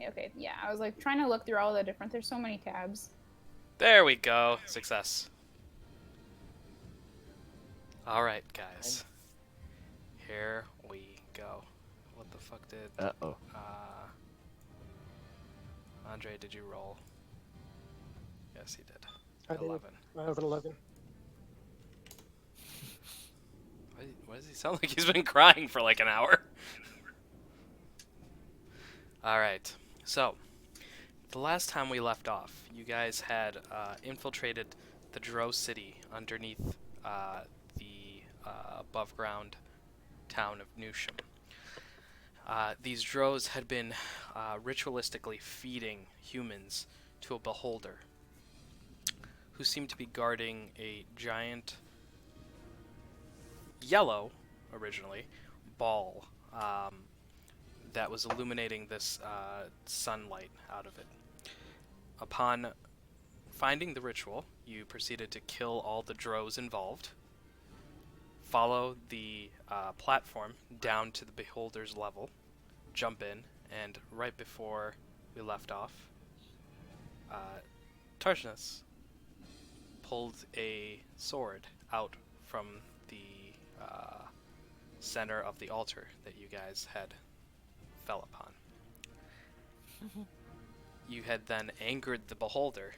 Okay, yeah. I was like trying to look through all the different. There's so many tabs. There we go. Success. All right, guys. Here we go. What the fuck did... Uh-oh. Andre, did you roll? Yes, he did. I did. 11. I have an 11. Why does he sound like he's been crying for like an hour? Alright, so, the last time we left off, you guys had infiltrated the Drow city underneath the above-ground town of Newsham. These Drows had been ritualistically feeding humans to a beholder, who seemed to be guarding a giant yellow, originally, ball that was illuminating this sunlight out of it. Upon finding the ritual, you proceeded to kill all the drows involved, follow the platform down to the beholder's level, jump in, and right before we left off, Tarsnus pulled a sword out from the center of the altar that you guys had fell upon. You had then angered the beholder,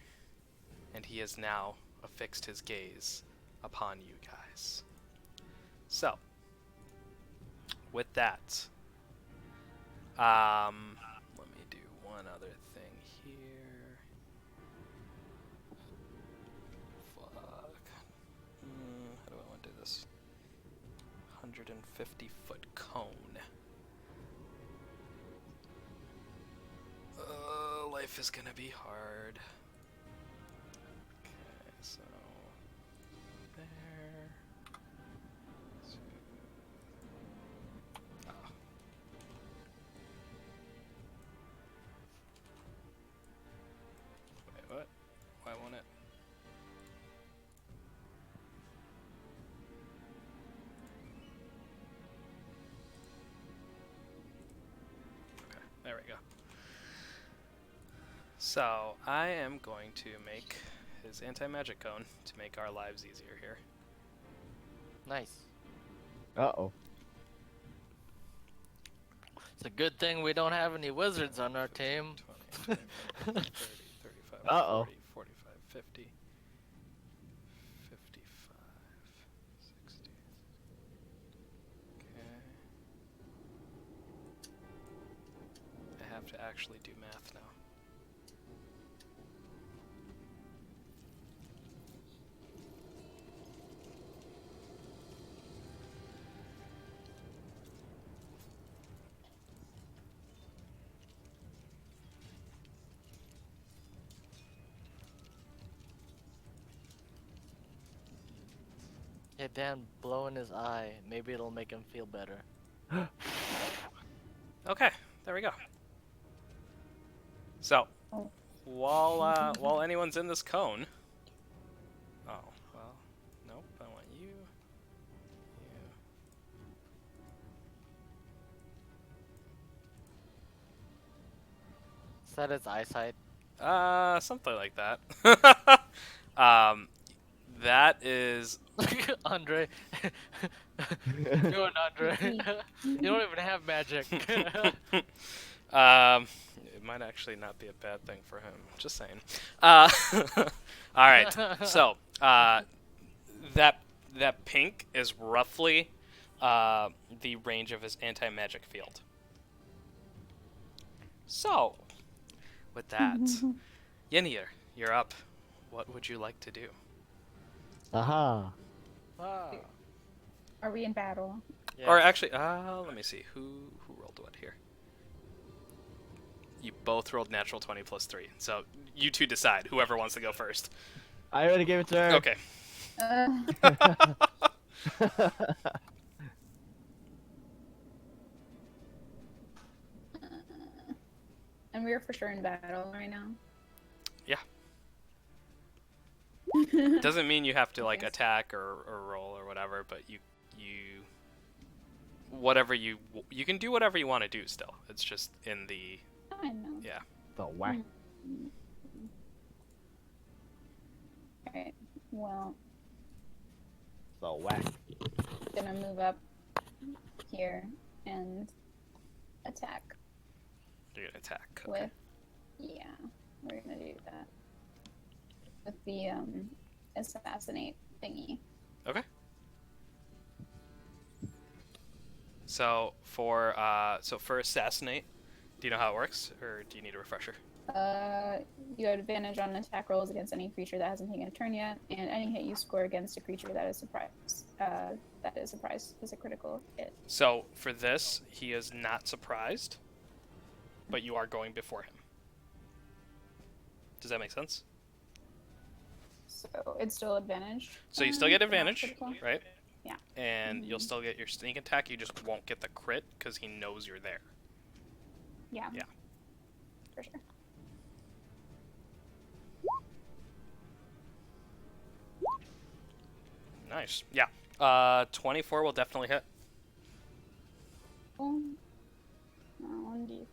and he has now affixed his gaze upon you guys. So, with that, let me do one other thing here. Fuck. How do I want to do this? 150-foot cone. Life is gonna be hard. Okay, so there. Oh. Wait, what? Why won't it? Okay, there we go. So, I am going to make his anti-magic cone to make our lives easier here. Nice. Uh-oh. It's a good thing we don't have any wizards on our team. 20, 30, 35, Uh-oh. 40, 45, 50, 55, 60. Okay. I have to actually do math now. Yeah, Dan blowing his eye. Maybe it'll make him feel better. Okay, there we go. So, while anyone's in this cone, oh well, nope. I want you, you. Is that his eyesight? Something like that. That is. Andre. Doing Andre. You don't even have magic. It might actually not be a bad thing for him. Just saying. All right. So, that pink is roughly the range of his anti-magic field. So, with that, Yenir, you're up. What would you like to do? Aha. Ah. Are we in battle? Yeah. Or actually, let me see. Who rolled what here? You both rolled natural 20 plus 3. So you two decide. Whoever wants to go first. I already gave it to her. Okay. And we're for sure in battle right now. Yeah. Doesn't mean you have to like attack or roll or whatever, but you whatever you can do whatever you want to do still. It's just in the I know. Yeah. The whack. Alright, well, The whack. gonna move up here and attack You're gonna attack. Okay. with, yeah, we're gonna do that. With the, assassinate thingy. Okay. So for assassinate, do you know how it works, or do you need a refresher? You have advantage on attack rolls against any creature that hasn't taken a turn yet, and any hit you score against a creature that is surprised, is a critical hit. So for this, he is not surprised, but you are going before him. Does that make sense? So it's still advantage. So you still get but not advantage, critical. right? Yeah. And you'll still get your sneak attack. You just won't get the crit because he knows you're there. Yeah. Yeah. For sure. Nice. Yeah. 24 will definitely hit. 1d4.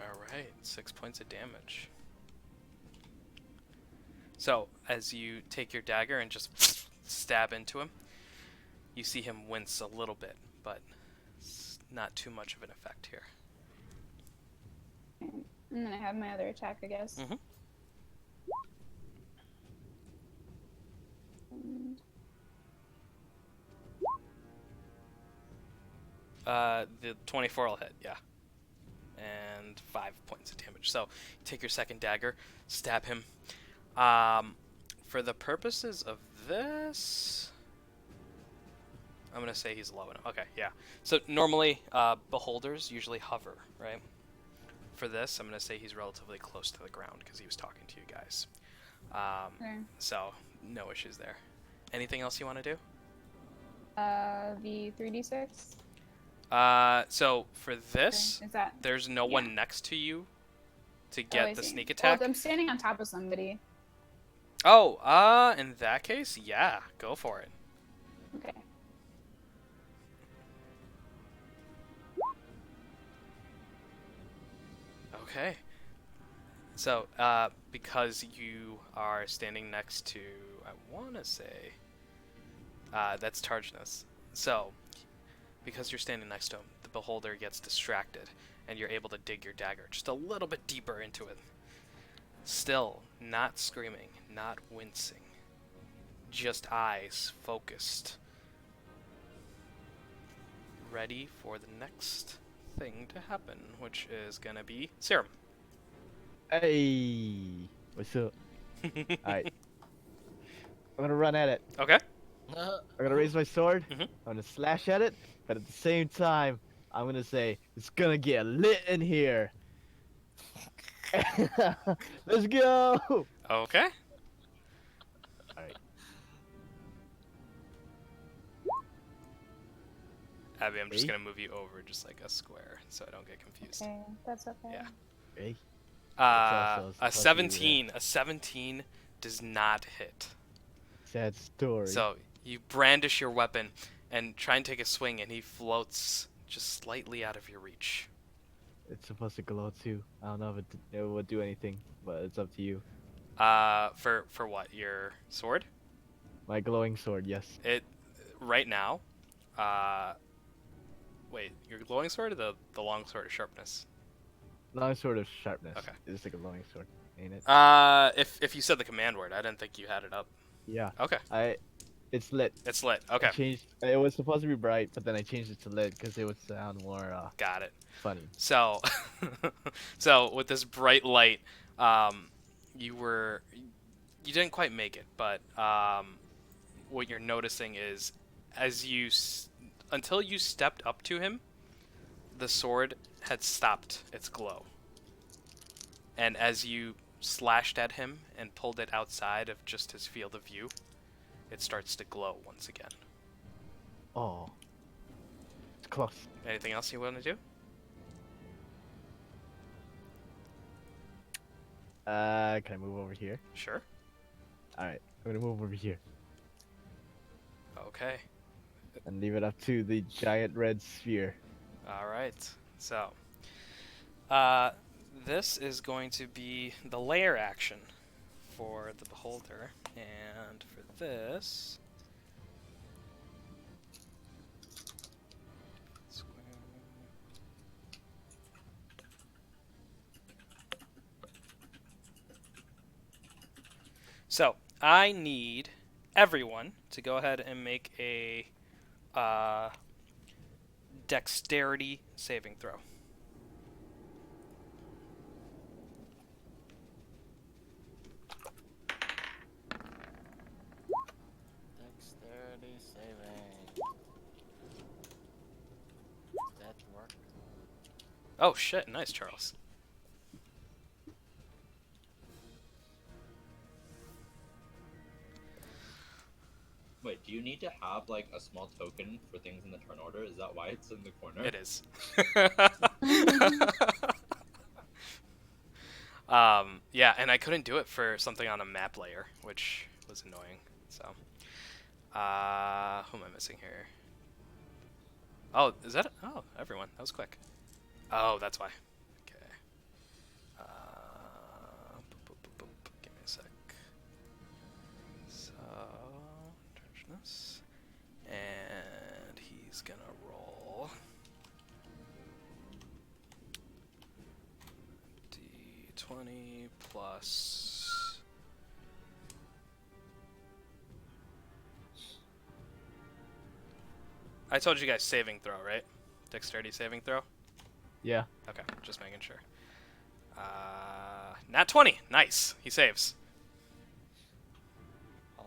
Alright, 6 points of damage. So, as you take your dagger and just stab into him, you see him wince a little bit, but it's not too much of an effect here. And then I have my other attack, I guess. Mhm. And The 24 will hit, yeah. And 5 points of damage. So, take your second dagger, stab him. For the purposes of this, I'm going to say he's low enough. Okay, yeah. So, normally, beholders usually hover, right? For this, I'm going to say he's relatively close to the ground because he was talking to you guys. okay. So, no issues there. Anything else you want to do? The 3d6. So for this, Is that? there's no yeah. one next to you to I get the see. sneak attack. Well, I'm standing on top of somebody. Oh, in that case, yeah, go for it. Okay. Okay. So, because you are standing next to, I want to say, that's Targinus. So, because you're standing next to him, the beholder gets distracted, and you're able to dig your dagger just a little bit deeper into it. Still, not screaming, not wincing, just eyes focused, ready for the next thing to happen, which is gonna be Serum. Hey, what's up? Alright. I'm gonna run at it. Okay. I'm gonna raise my sword. Mhm. I'm gonna slash at it, but at the same time, I'm gonna say, it's gonna get lit in here. Let's go! Okay. Alright. Abby, I'm just Hey? gonna move you over just like a square so I don't get confused. Okay, that's okay. Yeah. Hey. A That's also 17 does not hit. Sad story. So you brandish your weapon and try and take a swing, and he floats just slightly out of your reach. It's supposed to glow too. I don't know if it would do anything, but it's up to you. For what? Your sword? My glowing sword, yes. It right now. Wait, your glowing sword or the long sword of sharpness? Long sword of sharpness. Okay. It's like a glowing sword, ain't it? If you said the command word, I didn't think you had it up. Yeah. Okay, It's lit. it's lit. Okay, I changed. It was supposed to be bright, but then I changed it to lit because it would sound more got it. funny. So, so with this bright light, you didn't quite make it, but what you're noticing is until you stepped up to him, the sword had stopped its glow. And as you slashed at him and pulled it outside of just his field of view, it starts to glow once again. Oh. It's close. Anything else you want to do? Can I move over here? Sure. Alright, I'm gonna move over here. Okay. and leave it up to the giant red sphere. All right. So, this is going to be the layer action for the Beholder, and for this, so I need everyone to go ahead and make a dexterity saving throw. Dexterity saving. That work? Oh shit! Nice, Charles. Wait, do you need to have like a small token for things in the turn order? Is that why it's in the corner? It is. Yeah, and I couldn't do it for something on a map layer, which was annoying. So, who am I missing here? Oh, is that? Oh, everyone. That was quick. Oh, that's why. Okay. Boop, boop, boop, boop. Give me a sec. So, charge this, and he's gonna roll D20 plus. I told you guys saving throw, right? Dexterity saving throw? Yeah. Okay, just making sure. Nat 20. Nice. He saves. Aw.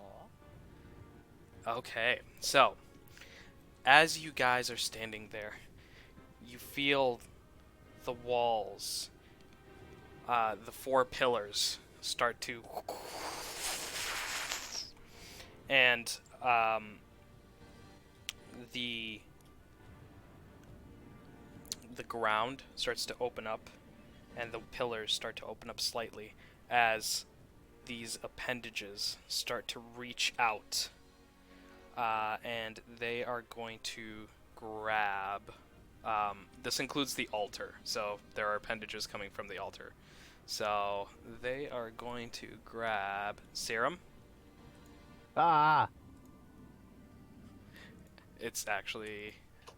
Okay, so as you guys are standing there, you feel the walls, the four pillars start to, and the ground starts to open up, and the pillars start to open up slightly as these appendages start to reach out. And they are going to grab. This includes the altar, so there are appendages coming from the altar. So they are going to grab Serum. Ah! It's actually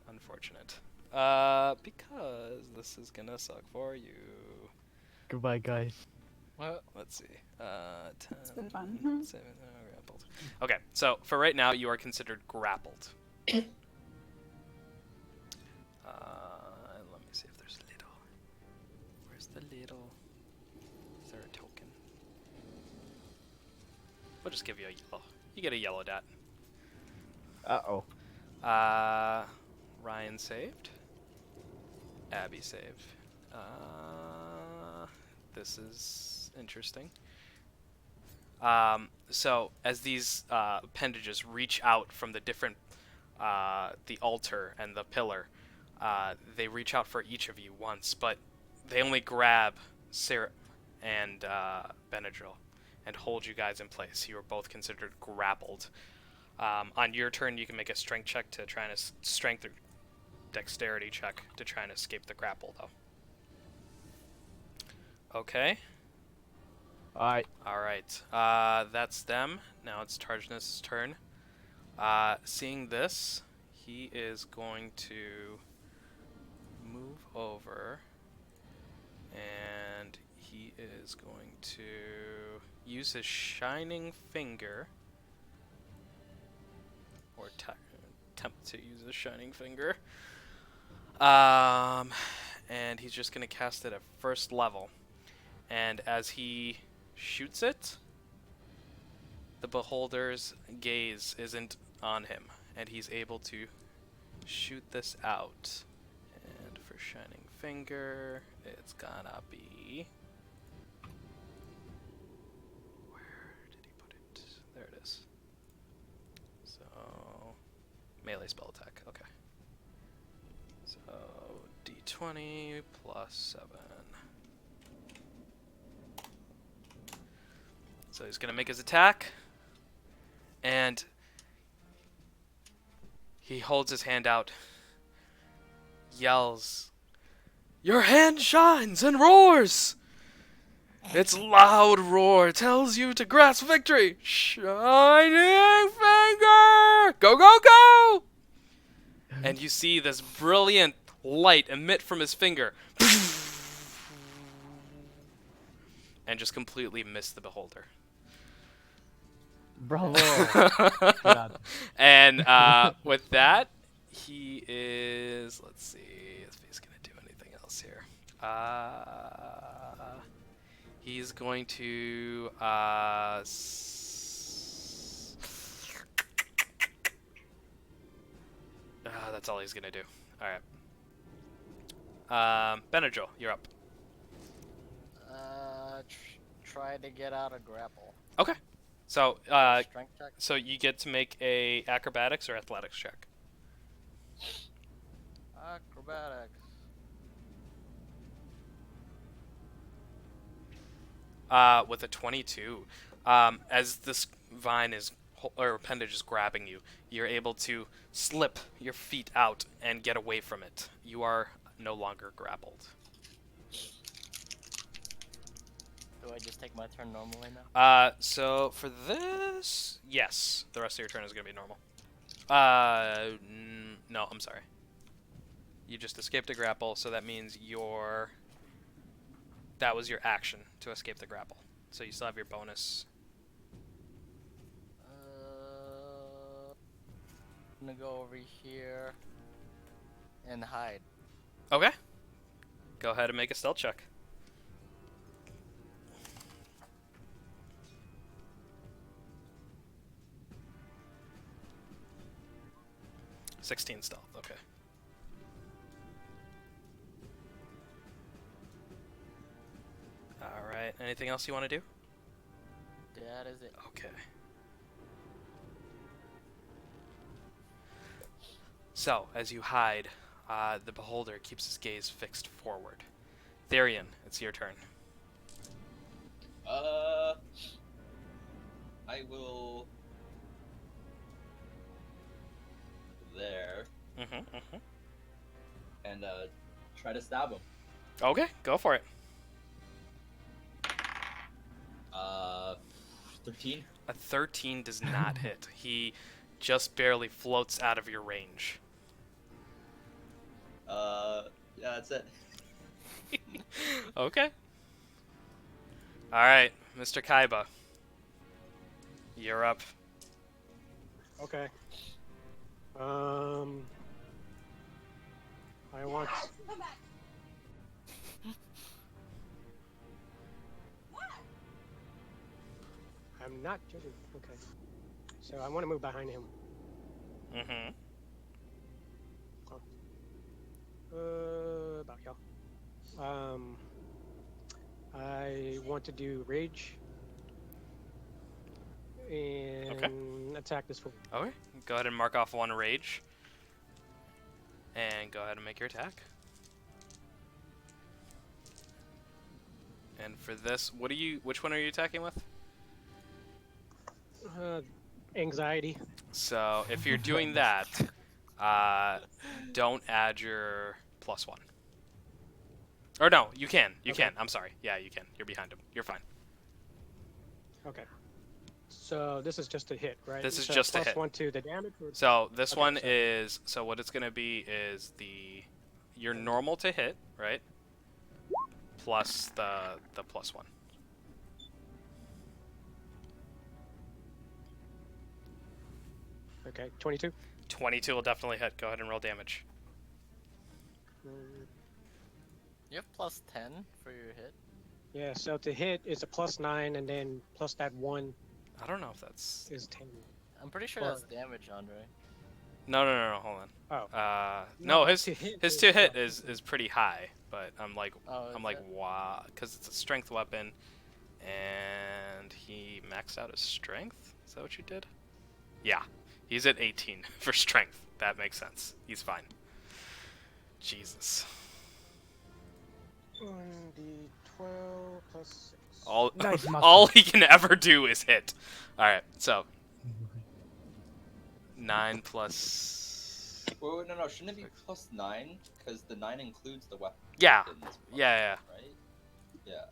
unfortunate. Because this is gonna suck for you. Goodbye, guys. What? Let's see. 10, It's been fun. 7, grappled. Okay, so for right now, you are considered grappled. Let me see if there's a little. Where's the little? Is there a token? We'll just give you a yellow. You get a yellow dot. Uh-oh. Ryan saved. Abby saved. This is interesting. So as these appendages reach out from the different, the altar and the pillar, they reach out for each of you once, but they only grab Sarah and Benadryl and hold you guys in place. You are both considered grappled. On your turn, you can make a strength check to try and strength or dexterity check to try and escape the grapple, though. Okay. Alright. Alright, that's them. Now it's Tarjnus' turn. Seeing this, he is going to move over, and he is going to use his shining finger, or attempt to use his shining finger. And he's just going to cast it at first level. And as he shoots it, the Beholder's gaze isn't on him, and he's able to shoot this out. And for Shining Finger, it's gonna be... Where did he put it? There it is. So, melee spell attack, okay. So, D20 plus 7. So he's going to make his attack, and He holds his hand out, yells, "Your hand shines and roars! Its loud roar tells you to grasp victory! Shining finger! Go, go, go!" And you see this brilliant light emit from his finger. And just completely miss the beholder. Bravo. God. And with that, he is. Let's see if he's gonna do anything else here. He's going to. That's all he's gonna do. All right. Benadryl, you're up. Try to get out of grapple. Okay. So, Strength check. so you get to make a acrobatics or athletics check. Acrobatics. With a 22, as this vine is or appendage is grabbing you, you're able to slip your feet out and get away from it. You are no longer grappled. Do I just take my turn normally now? So for this, yes, the rest of your turn is gonna be normal. No, I'm sorry. You just escaped a grapple, so that means that was your action to escape the grapple. So you still have your bonus. I'm gonna go over here and hide. Okay. Go ahead and make a stealth check. (16) stealth. Okay. All right. Anything else you want to do? That is it. Okay. So, as you hide, the beholder keeps his gaze fixed forward. Therian, it's your turn. I will. There and try to stab him. Okay, go for it. 13. A 13 does not hit. He just barely floats out of your range. Yeah, that's it. Okay. Alright, Mr. Kaiba. You're up. Okay. I want. I'm not judging. Okay. So I want to move behind him. Mm-hmm. About y'all. I want to do rage and attack this fool. Okay, go ahead and mark off one rage. And go ahead and make your attack. And for this, which one are you attacking with? Anxiety. So, if you're doing that, don't add your +1. Or no, you can. You Okay. can. I'm sorry. Yeah, you can. You're behind him. You're fine. Okay. So this is just a hit, right? This is So just a hit. +1 to the damage. Or... So this Okay, one so- is, so what it's going to be is your normal to hit, right? Plus the +1. Okay, 22. 22 will definitely hit. Go ahead and roll damage. You have +10 for your hit. Yeah, so to hit is a +9, and then plus that 1 I don't know if that's... is 10. I'm pretty sure Or- that's damage, Andre. No, hold on. Oh. No, his to hit his is to hit +10. is pretty high, but I'm like Oh, is it? wow, because it's a strength weapon, and he maxed out his strength. Is that what you did? Yeah, he's at 18 for strength. That makes sense. He's fine. Jesus. 1d12 plus 6. All Nice muscle. all he can ever do is hit. All right, so 9 plus Wait, no, shouldn't it be +9? Because the 9 includes the weapons. Yeah. Right? Yeah.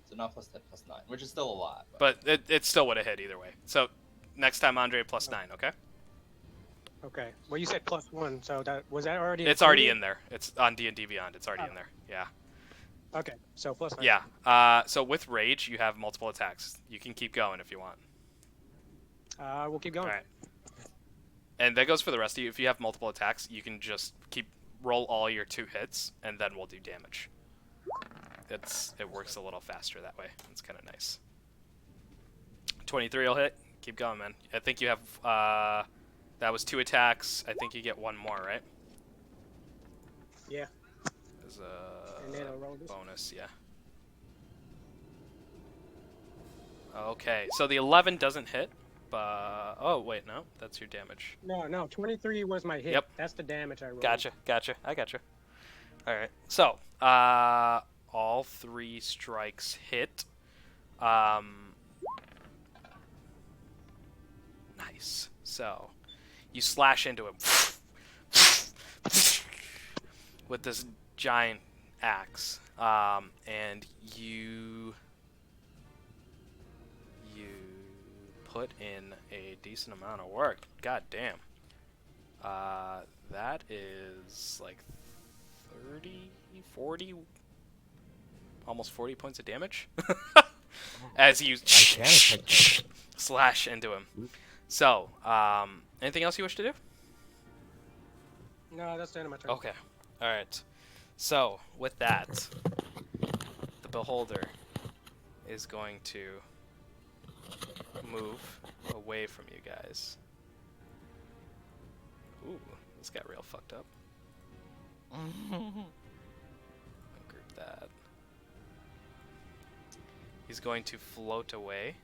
So not +10, +9, which is still a lot. But it still would have hit either way. So next time, Andre, +9, okay? Okay. Well, you said +1, so was that already? It's already in there. It's on D&D Beyond. It's already in there. Yeah. Okay, so +9. Yeah. So with Rage, you have multiple attacks. You can keep going if you want. We'll keep going. All right. And that goes for the rest of you. If you have multiple attacks, you can just roll all your 2 hits, and then we'll do damage. It works a little faster that way. It's kind of nice. 23 will hit. Keep going, man. I think you have that was 2 attacks. I think you get 1 more, right? Yeah. As a And then I'll roll this. bonus, yeah. Okay, so the 11 doesn't hit, but oh wait, no, that's your damage. No, 23 was my hit. Yep. That's the damage I rolled. Gotcha. I gotcha. All right. So, all 3 strikes hit. Nice. So, you slash into him with this giant axe, and you put in a decent amount of work. God damn. That is like 30, 40, almost 40 points of damage as you slash into him. So, anything else you wish to do? No, that's the end of my turn. Okay. All right. So, with that, the Beholder is going to move away from you guys. Ooh, this got real fucked up. Group that. He's going to float away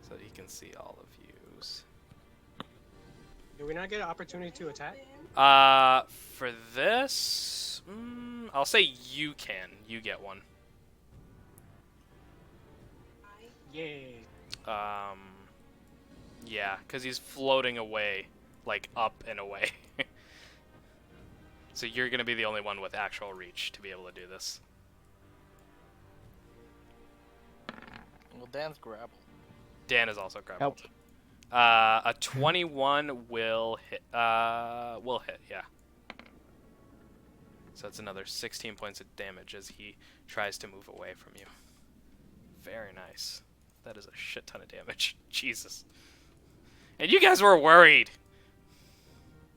so that he can see all of yous. Do we not get an opportunity to attack? For this, I'll say you can. You get one. Yay. Yeah, because he's floating away, like up and away. So you're gonna be the only one with actual reach to be able to do this. Well, Dan's grappled. Dan is also grappled. Help. A 21 will hit. Will hit, yeah. So it's another 16 points of damage as he tries to move away from you. Very nice. That is a shit ton of damage. Jesus. And you guys were worried.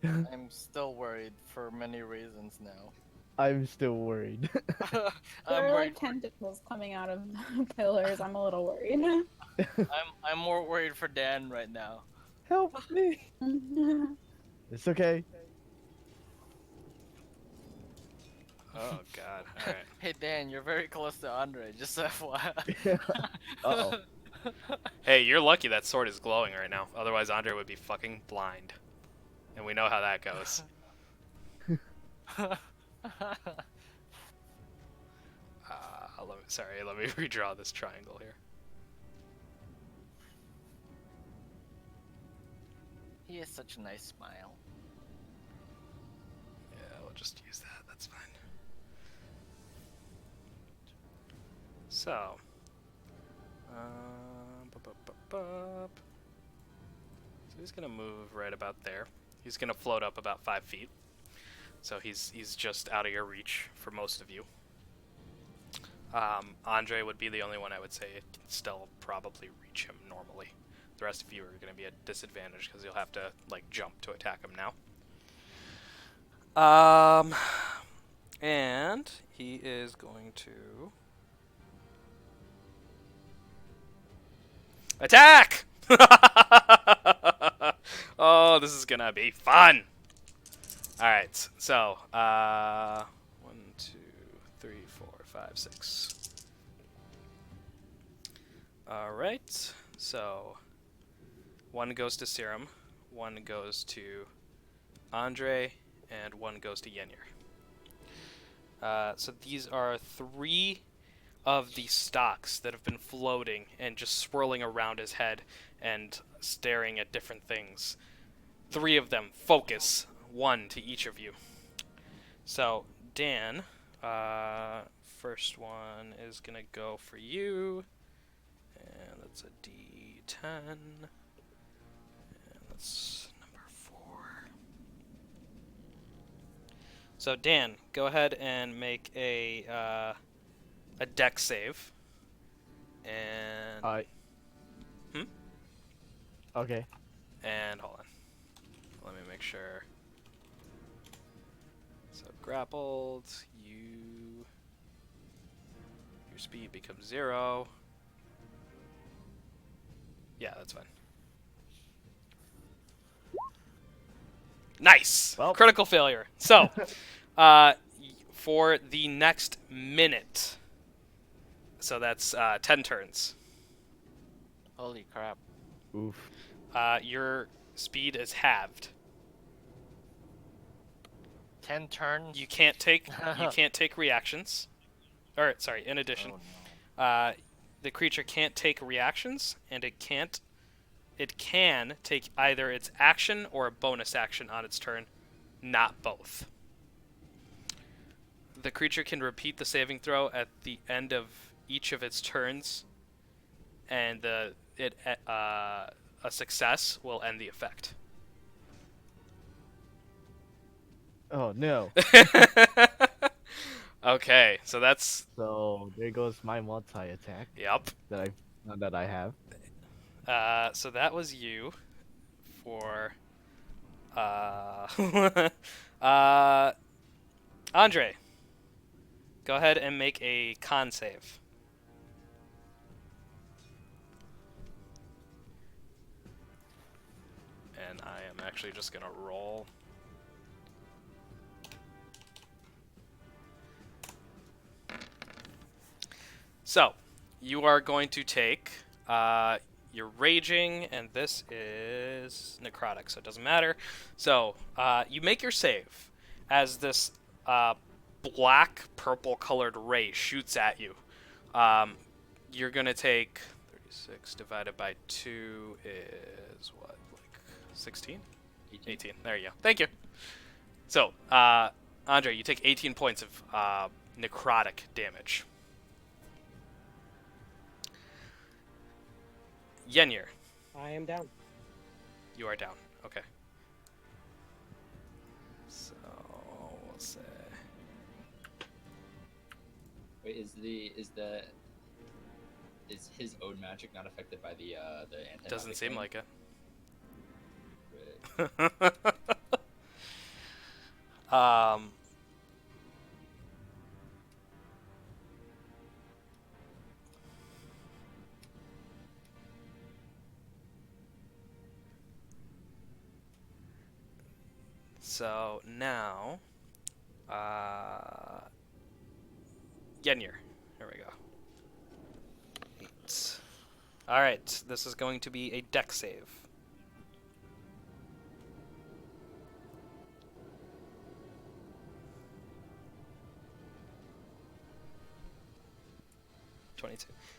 I'm still worried for many reasons now. I'm still worried. There I'm are worried. like tentacles coming out of the pillars. I'm a little worried. I'm more worried for Dan right now. Help me. It's okay. Oh god. Alright. Hey Dan, you're very close to Andre. Just FYI. Uh-oh. Hey, you're lucky that sword is glowing right now. Otherwise, Andre would be fucking blind. And we know how that goes. Let me redraw this triangle here. He has such a nice smile. Yeah, we'll just use that. That's fine. So, so he's gonna move right about there. He's gonna float up about 5 feet. So he's just out of your reach for most of you. Andre would be the only one I would say it can still probably reach him normally. The rest of you are going to be at disadvantage because you'll have to like jump to attack him now. And he is going to attack. Oh, this is gonna be fun. All right, so 1, 2, 3, 4, 5, 6. All right, so 1 goes to Serum, 1 goes to Andre, and 1 goes to Yenir. So these are 3 of the stalks that have been floating and just swirling around his head and staring at different things. 3 of them. Focus. 1 to each of you. So, Dan, first one is going to go for you. And that's a D10. And that's number 4. So, Dan, go ahead and make a dex save. And... Okay. And hold on. Let me make sure. So grappled, your speed becomes 0. Yeah, that's fine. Nice! Well. Critical failure. So, for the next minute, so that's 10 turns, Holy crap. Oof. your speed is halved. 10 turns? You can't take reactions. Or sorry, in addition, Oh, no. the creature can't take reactions, and it can take either its action or a bonus action on its turn, not both. The creature can repeat the saving throw at the end of each of its turns, and a success will end the effect. Oh no. Okay, so that's... So there goes my multi-attack Yep. that I have. So that was you for... Andre, go ahead and make a con save. And I am actually just going to roll. So, you are going to take... you're raging, and this is necrotic, so it doesn't matter. So, you make your save as this black purple colored ray shoots at you. You're gonna take 36 divided by 2 is what, like 16? 18. There you go. Thank you. So, Andre, you take 18 points of necrotic damage. Yenir, I am down. you are down. Okay. So we'll say Wait, is his own magic not affected by the anti? doesn't seem like it. Right. So now, Yenir. Here we go. 8. All right, this is going to be a dex save.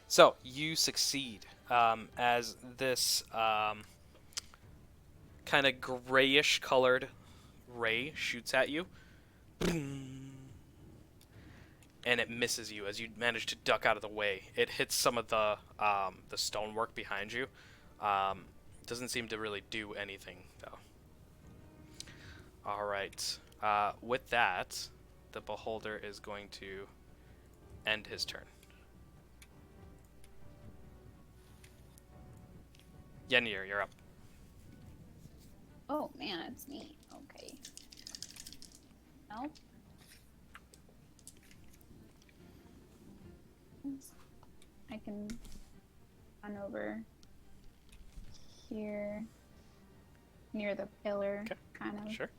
So you succeed as this kind of grayish colored ray shoots at you, and it misses you as you manage to duck out of the way. It hits some of the stonework behind you. Doesn't seem to really do anything though. All right. With that, the Beholder is going to end his turn. Yenir, you're up. Oh man, it's me. Okay. No. I can run over here near the pillar, Okay. kind of. Sure.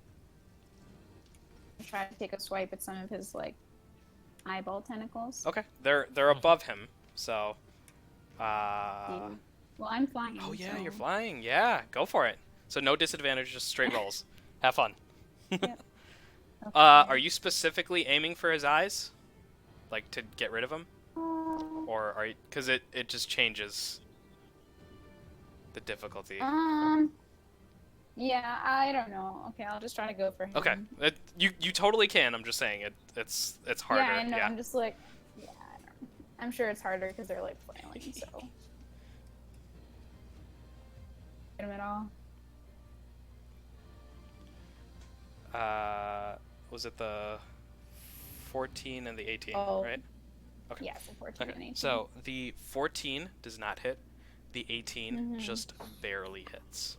Try to take a swipe at some of his like eyeball tentacles. Okay. They're above him, so. Well, I'm flying. Oh yeah, so... you're flying. Yeah, go for it. So no disadvantage, just straight rolls. Have fun. Yep. Okay. Are you specifically aiming for his eyes, like to get rid of him, or are you? Because it just changes the difficulty. Yeah, I don't know. Okay, I'll just try to go for him. Okay, you totally can. I'm just saying it's harder. Yeah, I know. I'm just like, yeah, I don't know. I'm sure it's harder because they're like flailing. So, hit him at all? Was it the 14 and the 18, Oh. right? Okay. Yeah, so 14 Okay. and 18. So the 14 does not hit. The 18 just barely hits.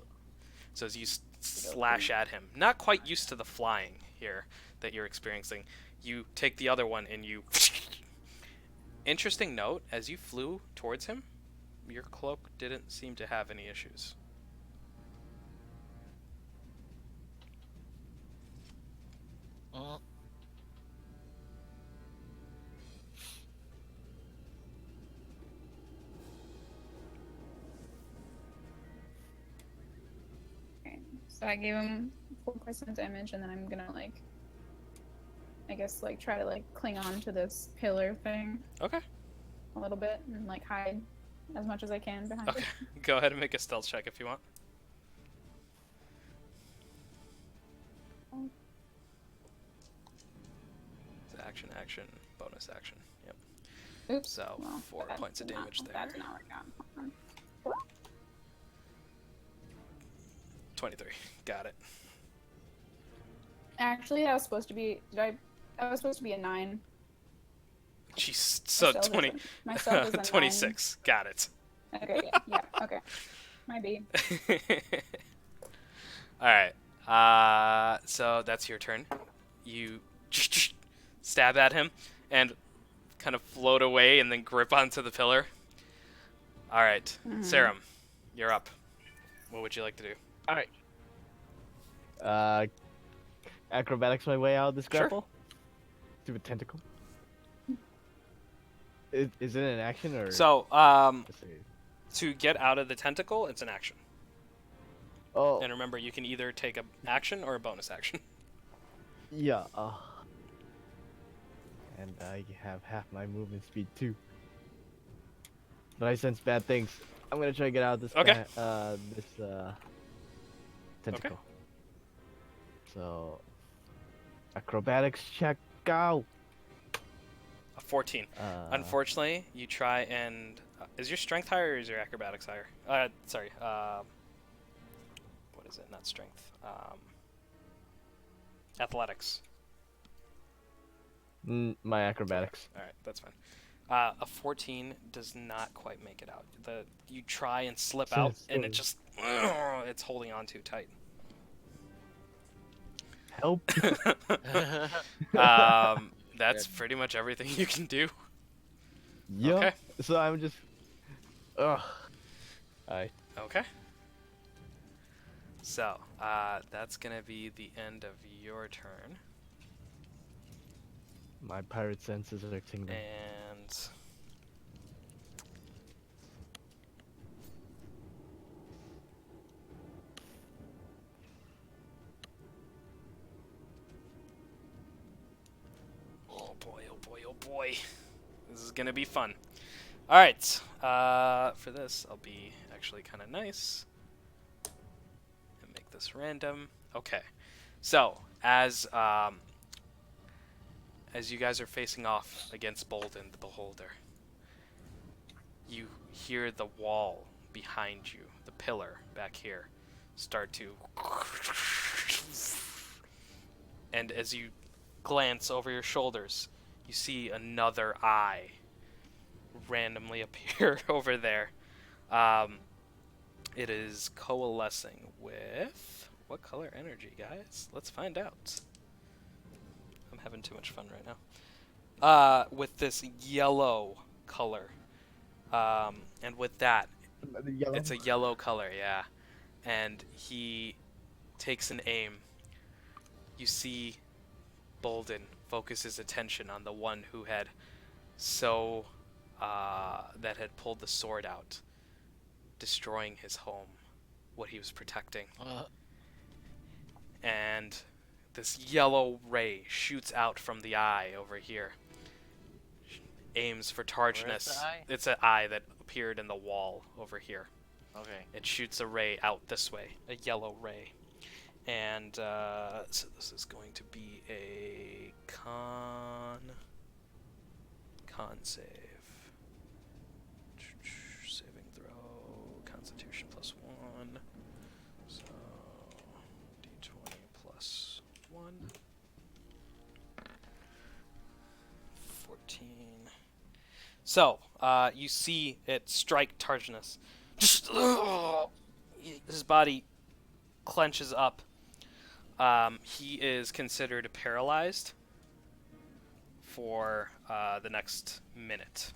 So as you slash at him, not quite used to the flying here that you're experiencing, you take the other one and you. Interesting note: as you flew towards him, your cloak didn't seem to have any issues. Okay, so I gave him 4 points of damage, and then I'm gonna like, I guess like try to like cling on to this pillar thing Okay. a little bit and like hide as much as I can behind Okay. it. Go ahead and make a stealth check if you want. It's action, action, bonus action. Yep. Oops. So Well, 4 that points of did not- damage there. That did not work out. Hold on. 23. Got it. Actually, that was supposed to be. That was supposed to be a 9. Jeez. So Myself is 20. a- myself is a 26. Got it. 9. Okay. Yeah. Okay. Might be. Alright. So that's your turn. You stab at him and kind of float away and then grip onto the pillar. Alright. Sarum, you're up. What would you like to do? All right. Acrobatics my way out of this Sure. grapple. Do a tentacle. Is it an action or? So, Let's see. to get out of the tentacle, it's an action. Oh, And remember, you can either take an action or a bonus action. yeah. And I have half my movement speed too. But I sense bad things. I'm gonna try to get out of this. Okay. Tentacle. So, acrobatics check. Go. A 14. Unfortunately, you try and... is your strength higher or is your acrobatics higher? Sorry. What is it? Not strength. Athletics. My acrobatics. Alright, that's fine. A 14 does not quite make it out. You try and slip out, and it just... it's holding on too tight. Help. That's pretty much everything you can do. Yeah. Okay. So I'm just. Ugh. Alright. Okay. So, that's gonna be the end of your turn. My pirate senses are tingling. And... oh boy, oh boy, oh boy. This is gonna be fun. Alright, for this, I'll be actually kind of nice. And make this random. Okay. So, as you guys are facing off against Bodoln the Beholder, you hear the wall behind you, the pillar back here, start to... And as you glance over your shoulders, you see another eye randomly appear over there. It is coalescing with... what color energy, guys? Let's find out. I'm having too much fun right now. With this yellow color. And with that, it's a yellow color, yeah. And he takes an aim. You see Bodoln focus his attention on the one who had that had pulled the sword out, destroying his home, what he was protecting. And this yellow ray shoots out from the eye over here. Aims for Targinus. Where's the eye? It's an eye that appeared in the wall over here. Okay. It shoots a ray out this way, a yellow ray. And so this is going to be a con save. Saving throw, Constitution +1. So D20 +1. 14. So, you see it strike Targinus. Just his body clenches up. He is considered paralyzed for the next minute.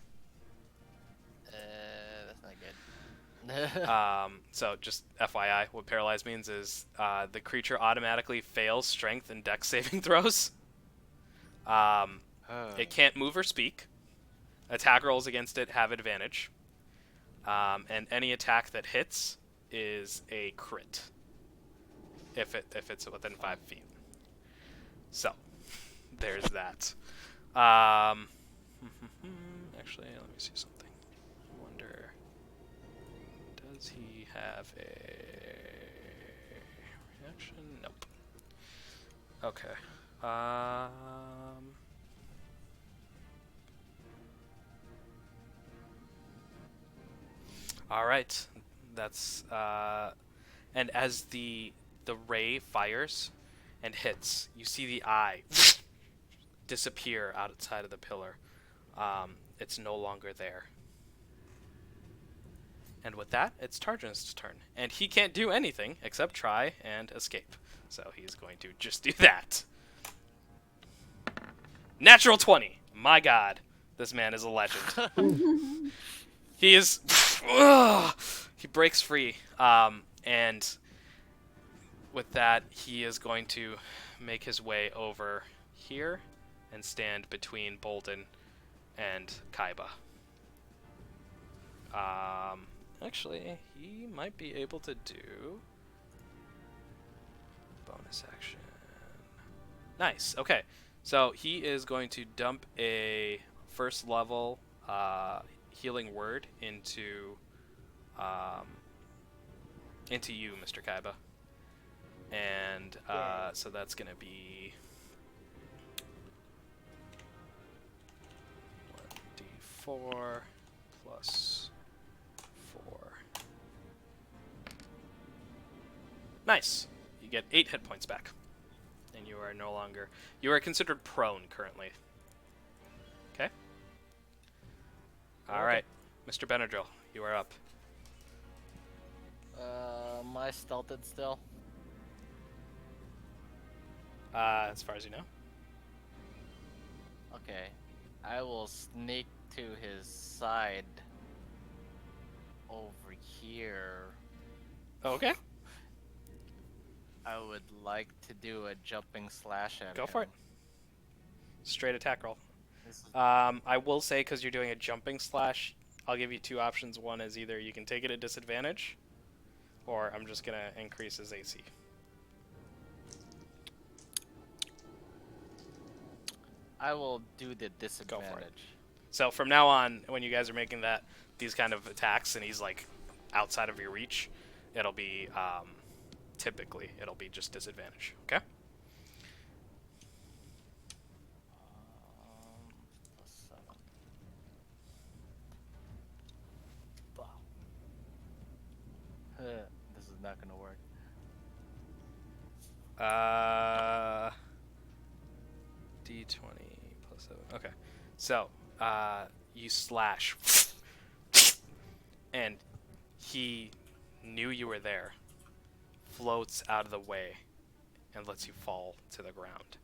That's not good. So just FYI, what paralyzed means is the creature automatically fails strength and dex saving throws. It can't move or speak. Attack rolls against it have advantage. And any attack that hits is a crit. If it's within 5 feet. So, there's that. Actually, let me see something. I wonder, does he have a reaction? Nope. Okay. All right. That's and as the ray fires and hits, you see the eye disappear outside of the pillar. It's no longer there. And with that, it's Targin's turn. And he can't do anything except try and escape. So he's going to just do that. Natural 20! My god. This man is a legend. He is... he breaks free. And with that, he is going to make his way over here and stand between Bodoln and Kaiba. Actually, he might be able to do bonus action. Nice. Okay, so he is going to dump a first level healing word into you, Mr. Kaiba, and so that's gonna be 1d4 plus 4. Nice. You get 8 hit points back, and you are no longer. You are considered prone currently. Okay. All right, Mr. Benadryl, you are up. Am I stealthed still? As far as you know. Okay. I will sneak to his side over here. Okay. I would like to do a jumping slash at him. Go for it. Straight attack roll. This is- I will say, because you're doing a jumping slash, I'll give you 2 options. One is either you can take it at disadvantage, or I'm just going to increase his AC. I will do the disadvantage. Go for it. So from now on, when you guys are making these kind of attacks, and he's like outside of your reach, it'll be typically it'll be just disadvantage. Okay. +7. This is not gonna work. D20 +7. Okay. So, you slash, and he knew you were there, floats out of the way, and lets you fall to the ground.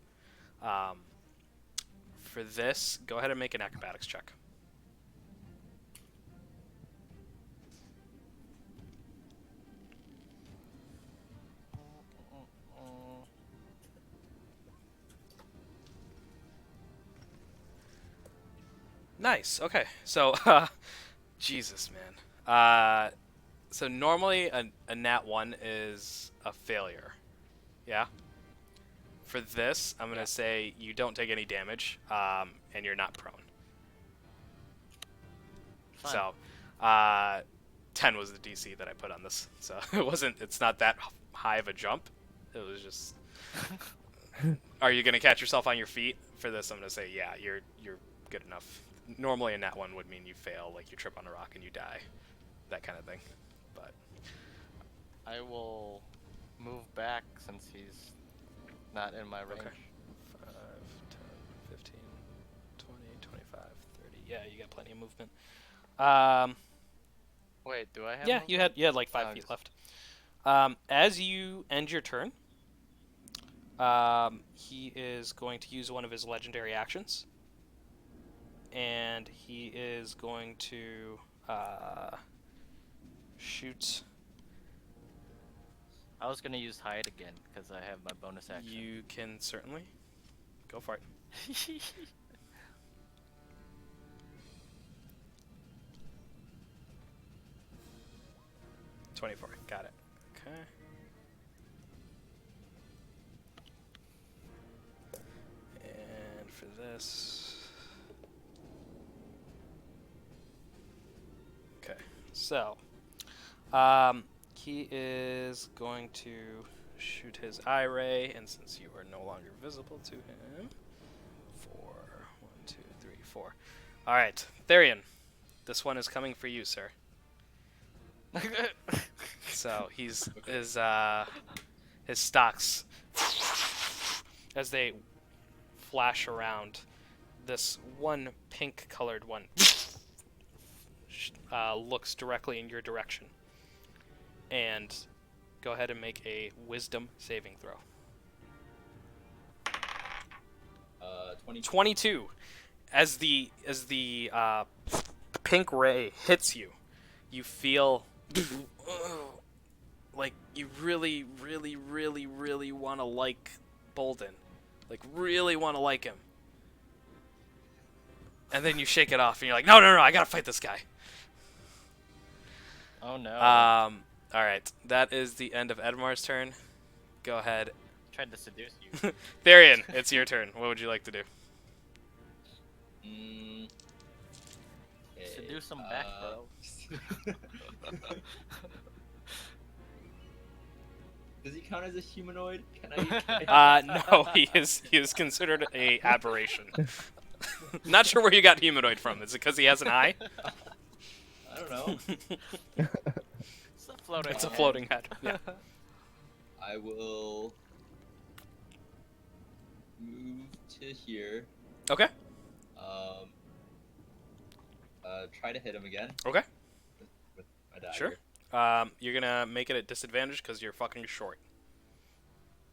For this, go ahead and make an acrobatics check. Nice. Okay. So, Jesus, man. So normally a nat 1 is a failure. Yeah. For this, I'm gonna say you don't take any damage, and you're not prone. Fine. So, 10 was the DC that I put on this. So it's not that high of a jump. It was just. Are you gonna catch yourself on your feet for this? I'm gonna say, yeah, you're good enough. Normally, a nat 1 would mean you fail, like you trip on a rock and you die, that kind of thing. But I will move back since he's not in my range. okay. 5, 10, 15, 20, 25, 30. Yeah, you got plenty of movement. Wait, do I have? Yeah, movement? you had like 5 Oh, feet just- left. As you end your turn, he is going to use one of his legendary actions, and he is going to shoot. I was gonna use hide again because I have my bonus action. You can certainly go for it. 24. Got it. Okay. And for this. Okay. So, he is going to shoot his eye ray, and since you are no longer visible to him, 4, 1, 2, 3, 4. All right, Therian, this one is coming for you, sir. So his stocks, as they flash around, this one pink-colored one looks directly in your direction. And go ahead and make a Wisdom saving throw. 22. 22. As the pink ray hits you, you feel like you really, really, really, really want to like Bodoln. Like, really want to like him. And then you shake it off, and you're like, no, I gotta fight this guy. Oh no. Alright, that is the end of Edmar's turn. Go ahead. Tried to seduce you. Therian, it's your turn. What would you like to do? Okay, Seduce him back, bro. Does he count as a humanoid? Can I No, he is considered a aberration. Not sure where you got humanoid from. Is it because he has an eye? I don't know. It's a floating. It's a head. floating head. Yeah. I will move to here. Okay. Try to hit him again Okay. with my dagger. Sure. You're gonna make it at disadvantage because you're fucking short.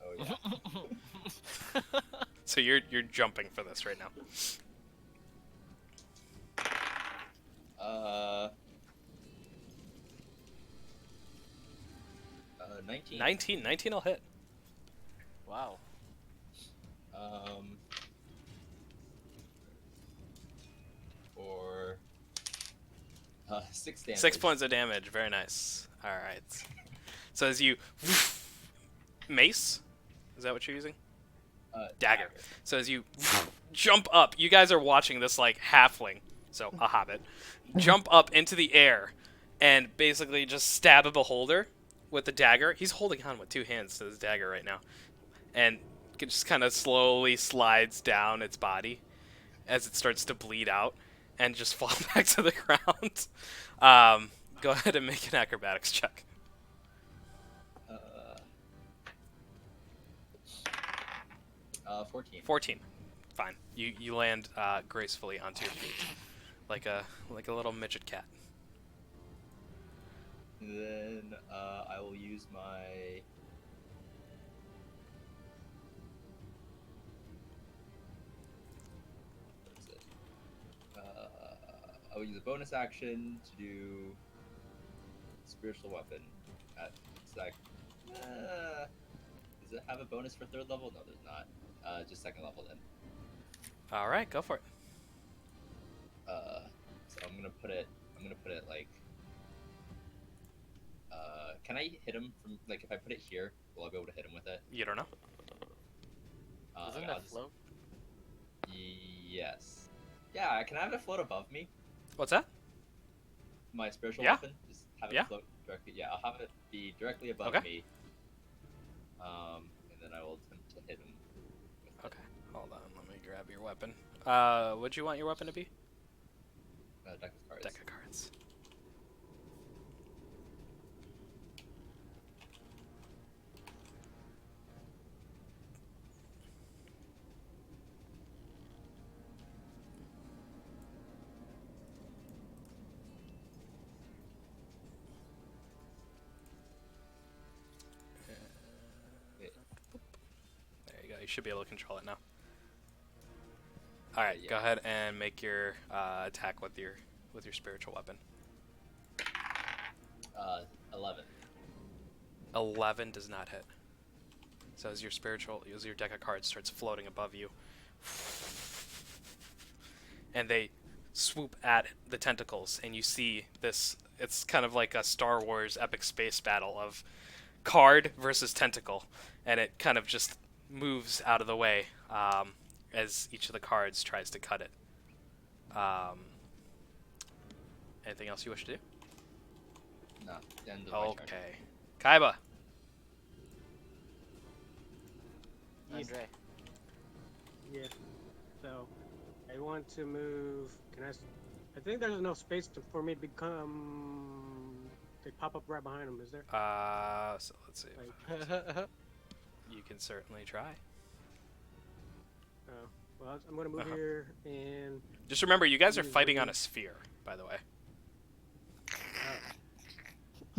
Oh yeah. So you're jumping for this right now. 19. 19 will hit. Wow. For 6 damage. 6 points of damage. Very nice. All right. So as you mace, is that what you're using? Dagger. So as you jump up, you guys are watching this like halfling, so a hobbit, jump up into the air and basically just stab a beholder with the dagger. He's holding on with 2 hands to this dagger right now, and it just kind of slowly slides down its body as it starts to bleed out and just fall back to the ground. Go ahead and make an acrobatics check. 14. 14. Fine. You land gracefully onto your feet, like a little midget cat. Then I will use my what is it? I will use a bonus action to do spiritual weapon at sec. Does it have a bonus for 3rd level? No, there's not. Just 2nd level then. All right, go for it. So I'm gonna put it like. Can I hit him from like if I put it here? Will I be able to hit him with it? You don't know. Doesn't I'll that just- float? Yes. Yeah. Can I have it float above me? What's that? My spiritual Yeah. weapon. Just have it Yeah. float directly. Yeah, I'll have it be directly above Okay. me. And then I will attempt to hit him. With Okay, hold on. Let me grab your weapon. What'd you want your weapon to be? Deck of cards. Deck of cards. There you go. You should be able to control it now. All right, Yeah. go ahead and make your attack with your spiritual weapon. 11. 11 does not hit. So as your deck of cards starts floating above you, and they swoop at the tentacles, and you see this. It's kind of like a Star Wars epic space battle of card versus tentacle, and it kind of just moves out of the way as each of the cards tries to cut it. Anything else you wish to do? No, the end of my turn. Okay. Kaiba. Andre. Yeah. So, I want to move. I think there's enough space for me to become. They pop up right behind him. Is there? So let's see. Like, You can certainly try. oh, well, I'm gonna move here and. Just remember, you guys are Use fighting the- on a sphere, by the way.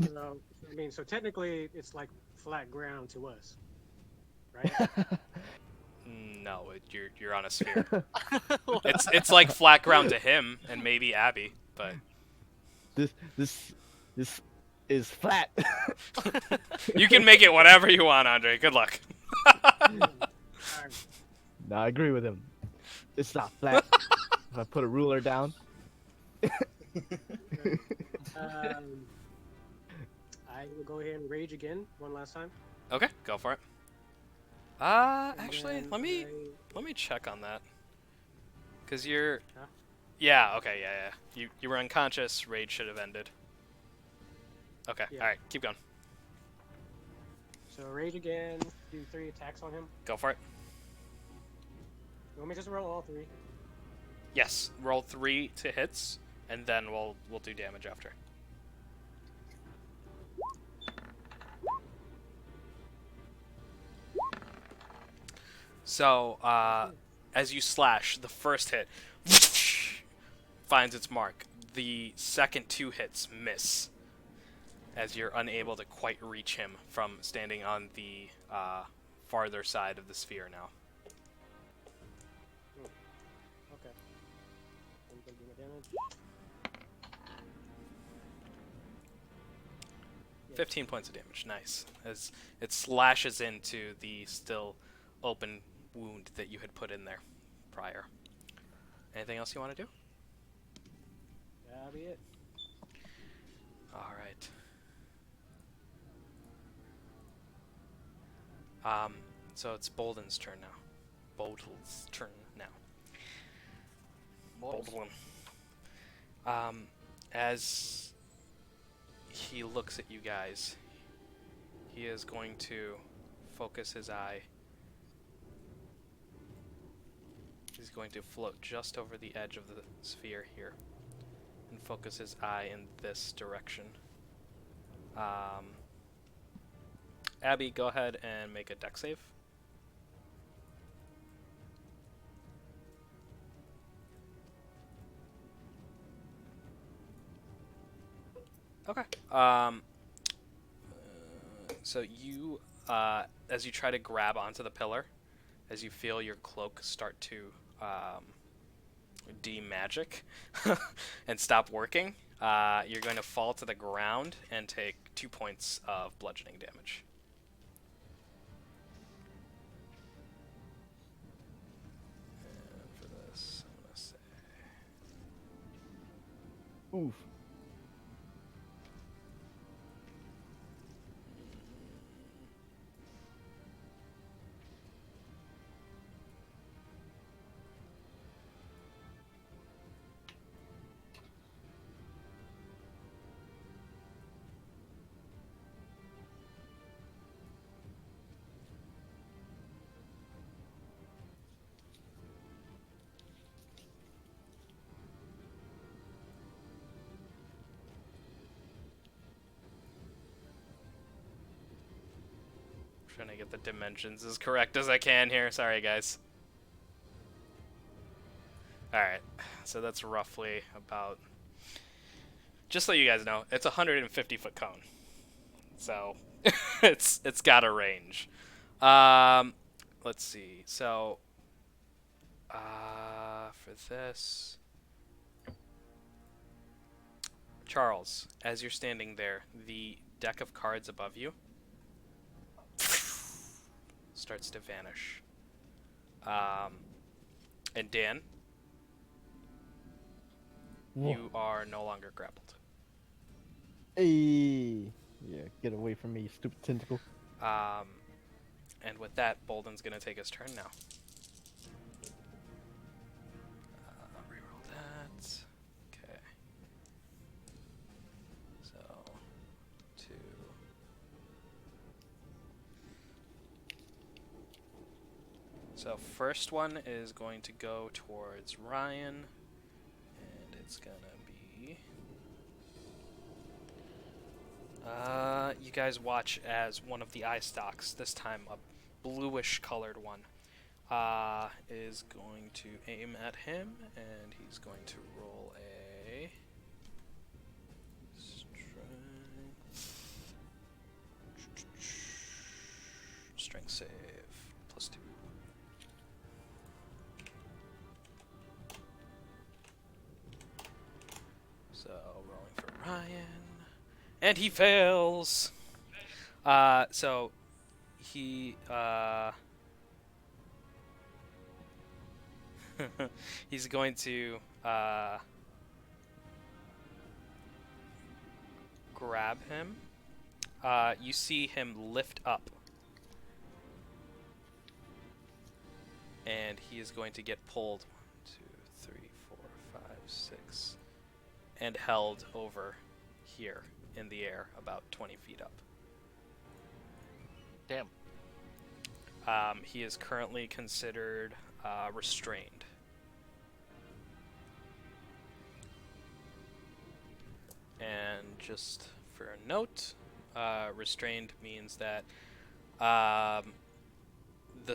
So, I mean, so technically, it's like flat ground to us, right? No, you're on a sphere. It's like flat ground to him and maybe Abby, but This is flat. you can make it whatever you want, Andre. Good luck. Alright. No, I agree with him. It's not flat. If I put a ruler down. I will go ahead and rage again one last time. Okay, go for it. And Actually, then let me check on that. Cause you're, Huh? yeah, okay, yeah. You were unconscious. Rage should have ended. Okay, Yeah. all right, keep going. So rage again. Do 3 attacks on him. Go for it. You want me to just roll all 3? Yes, roll 3 to hits, and then we'll do damage after. So, as you slash, the first hit finds its mark. The second 2 hits miss, as you're unable to quite reach him from standing on the farther side of the sphere now. Okay. I'm gonna do my damage. 15 points of damage, nice. As it slashes into the still open wound that you had put in there prior. Anything else you want to do? That'll be it. All right. So it's Bolden's turn now. Bodol's turn now. Bodolin. As he looks at you guys, he is going to focus his eye. He's going to float just over the edge of the sphere here and focus his eye in this direction. Abby, go ahead and make a deck save. Okay. So you, as you try to grab onto the pillar, as you feel your cloak start to de-magic and stop working, you're going to fall to the ground and take 2 points of bludgeoning damage. And for this, I'm going to say... Oof. Trying to get the dimensions as correct as I can here. Sorry, guys. Alright, so that's roughly about... Just so you guys know, it's a 150-foot cone. So, it's got a range. Let's see. So, for this... Charles, as you're standing there, the deck of cards above you starts to vanish. And Dan, Whoa. you are no longer grappled. Hey. Yeah, get away from me, you stupid tentacle. And with that, Bolden's gonna take his turn now. Reroll that. Okay. So, 2. So first one is going to go towards Ryan, and it's gonna be... you guys watch as one of the eye stalks, this time a bluish colored one, is going to aim at him, and he's going to roll a strength save +2. So rolling for Ryan. And he fails. So he he's going to grab him. You see him lift up, and he is going to get pulled 1, 2, 3, 4, 5, 6, and held over here in the air about 20 feet up. Damn. He is currently considered restrained. And just for a note, restrained means that the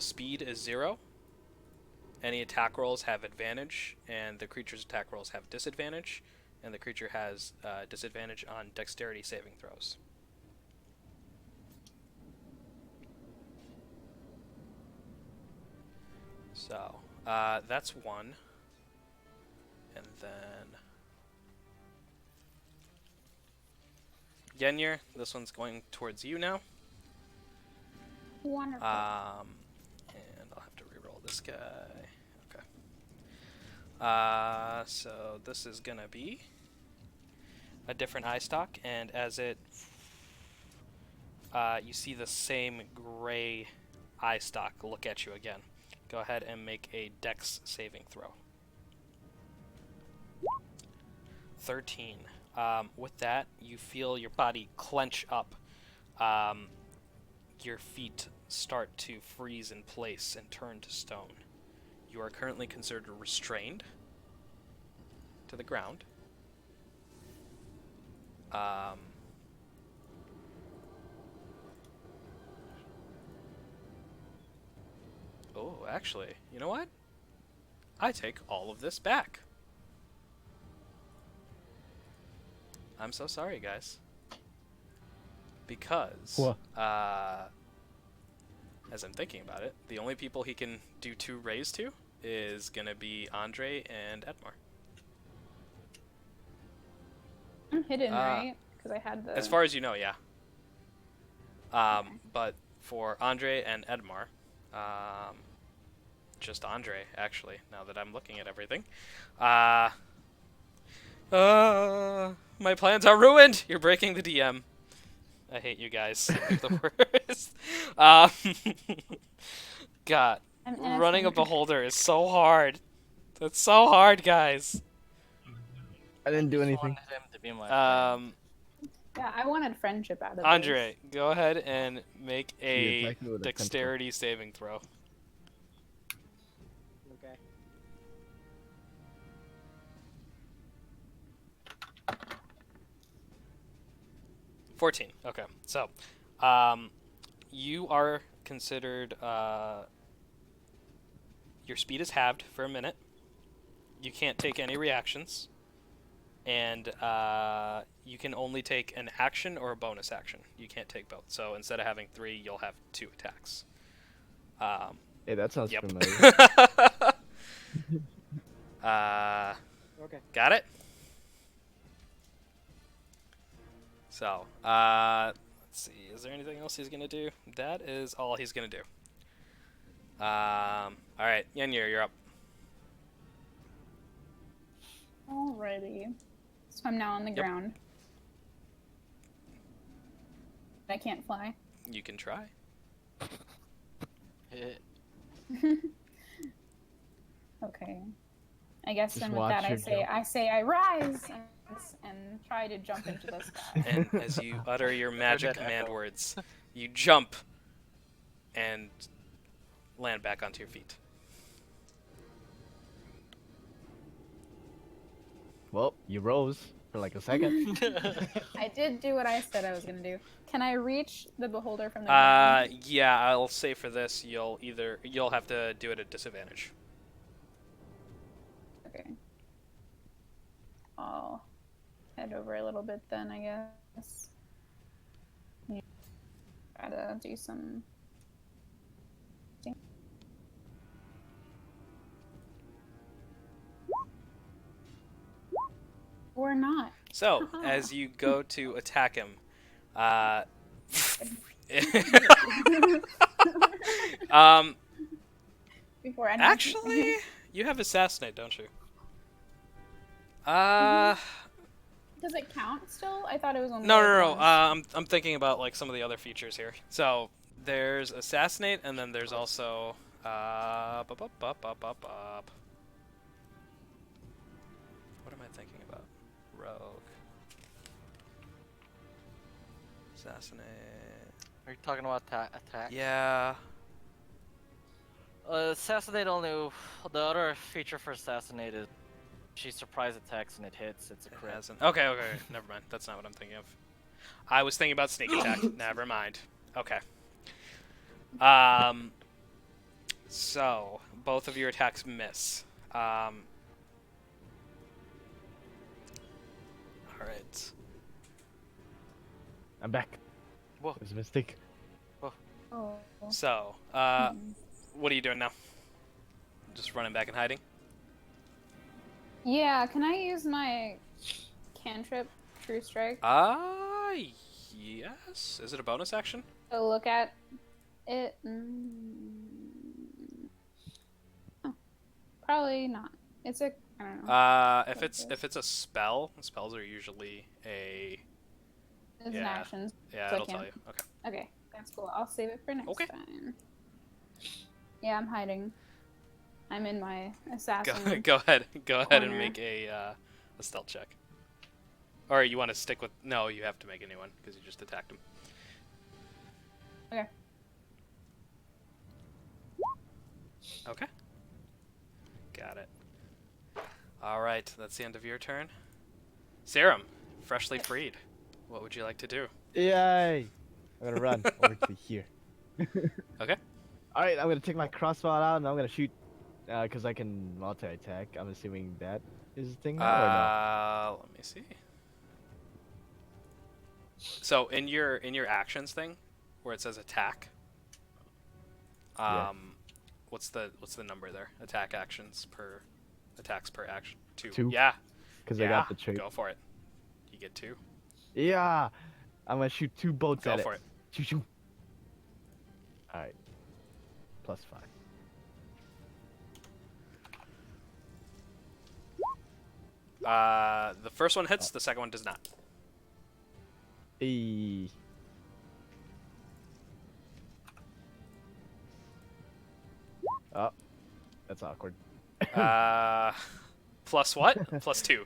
speed is 0. Any attack rolls have advantage, and the creature's attack rolls have disadvantage. And the creature has disadvantage on dexterity saving throws. So, that's 1. And then... Yenir, this one's going towards you now. Wonderful. And I'll have to reroll this guy. Okay. So this is gonna be a different eye stalk, and as it, you see the same gray eye stalk look at you again. Go ahead and make a dex saving throw. 13. With that, you feel your body clench up. Your feet start to freeze in place and turn to stone. You are currently considered restrained to the ground. Oh, actually, you know what? I take all of this back. I'm so sorry, guys. Because, What? as I'm thinking about it, the only people he can do 2 raise to is gonna be Andre and Edmar. I'm hidden, right? Because I had the... As far as you know, yeah. But for Andre and Edmar, just Andre, actually, now that I'm looking at everything. My plans are ruined! You're breaking the DM. I hate you guys. You're the worst. God. Running a beholder is so hard. That's so hard, guys. I didn't do Just anything. wanted him to be my friend. Yeah, I wanted friendship out of this. Andre, go ahead and make He a attacked me with a dexterity saving throw. Okay. 14. Okay. So, you are considered your speed is halved for a minute. You can't take any reactions, and you can only take an action or a bonus action. You can't take both. So instead of having 3, you'll have 2 attacks. Hey, that sounds Yep. familiar. Okay. Got it? So, let's see. Is there anything else he's going to do? That is all he's going to do. Alright, Yenir, you're up. Alrighty. So I'm now on the Yep. ground. I can't fly. You can try. Okay. I guess Just then with watch that her jump. I say I rise and try to jump into the sky. And as you utter your magic that command echo. words, you jump and land back onto your feet. Well, you rose for like a second. I did do what I said I was gonna do. Can I reach the beholder from the ground? Yeah, I'll say for this, you'll have to do it at disadvantage. Okay. I'll head over a little bit then, I guess. Try to do some. Or not. So, as you go to attack him, Before anything. actually, you have assassinate, don't you? Does it count still? I thought it was only. No, like no, no. once. I'm thinking about like some of the other features here. So there's assassinate, and then there's also What am I thinking about? Rogue. Assassinate. Are you talking about attack? Yeah. Assassinate only. The other feature for assassinate is she surprise attacks and it hits. It's a It crit. hasn't. Okay, okay. Never mind. That's not what I'm thinking of. I was thinking about sneak attack. Never mind. Okay. So both of your attacks miss. All right. I'm back. Whoa. It was a mistake. Oh. So, what are you doing now? Just running back and hiding? Yeah, can I use my cantrip, True Strike, Yes. Is it a bonus action? to look at it? Oh, probably not. It's a, I don't know. If it's a spell, spells are usually a It's an yeah. action. yeah. So I It'll tell can't- you. Okay. Okay, that's cool. I'll save it for next Okay. time. Yeah, I'm hiding. I'm in my assassin. Go ahead. Go ahead and corner. make a stealth check. Or you want to stick with? No, you have to make a new one because you just attacked him. Okay. Okay. Got it. All right, that's the end of your turn. Serum, freshly freed. What would you like to do? Yay! I'm gonna run over to here. Okay. Alright, I'm gonna take my crossbow out and I'm gonna shoot. Because I can multi-attack. I'm assuming that is the thing now, or no? Let me see. So in your actions thing, where it says attack, Yeah. what's the number there? Attack actions per attacks per action. 2. 2? Yeah. Because Yeah. I got the trait. Go for it. You get 2. Yeah! I'm gonna shoot 2 bolts Go at for it. it. Shoot, shoot. Alright. +5. The first one hits. The second one does not. Eee. Oh, that's awkward. Plus what? Plus 2.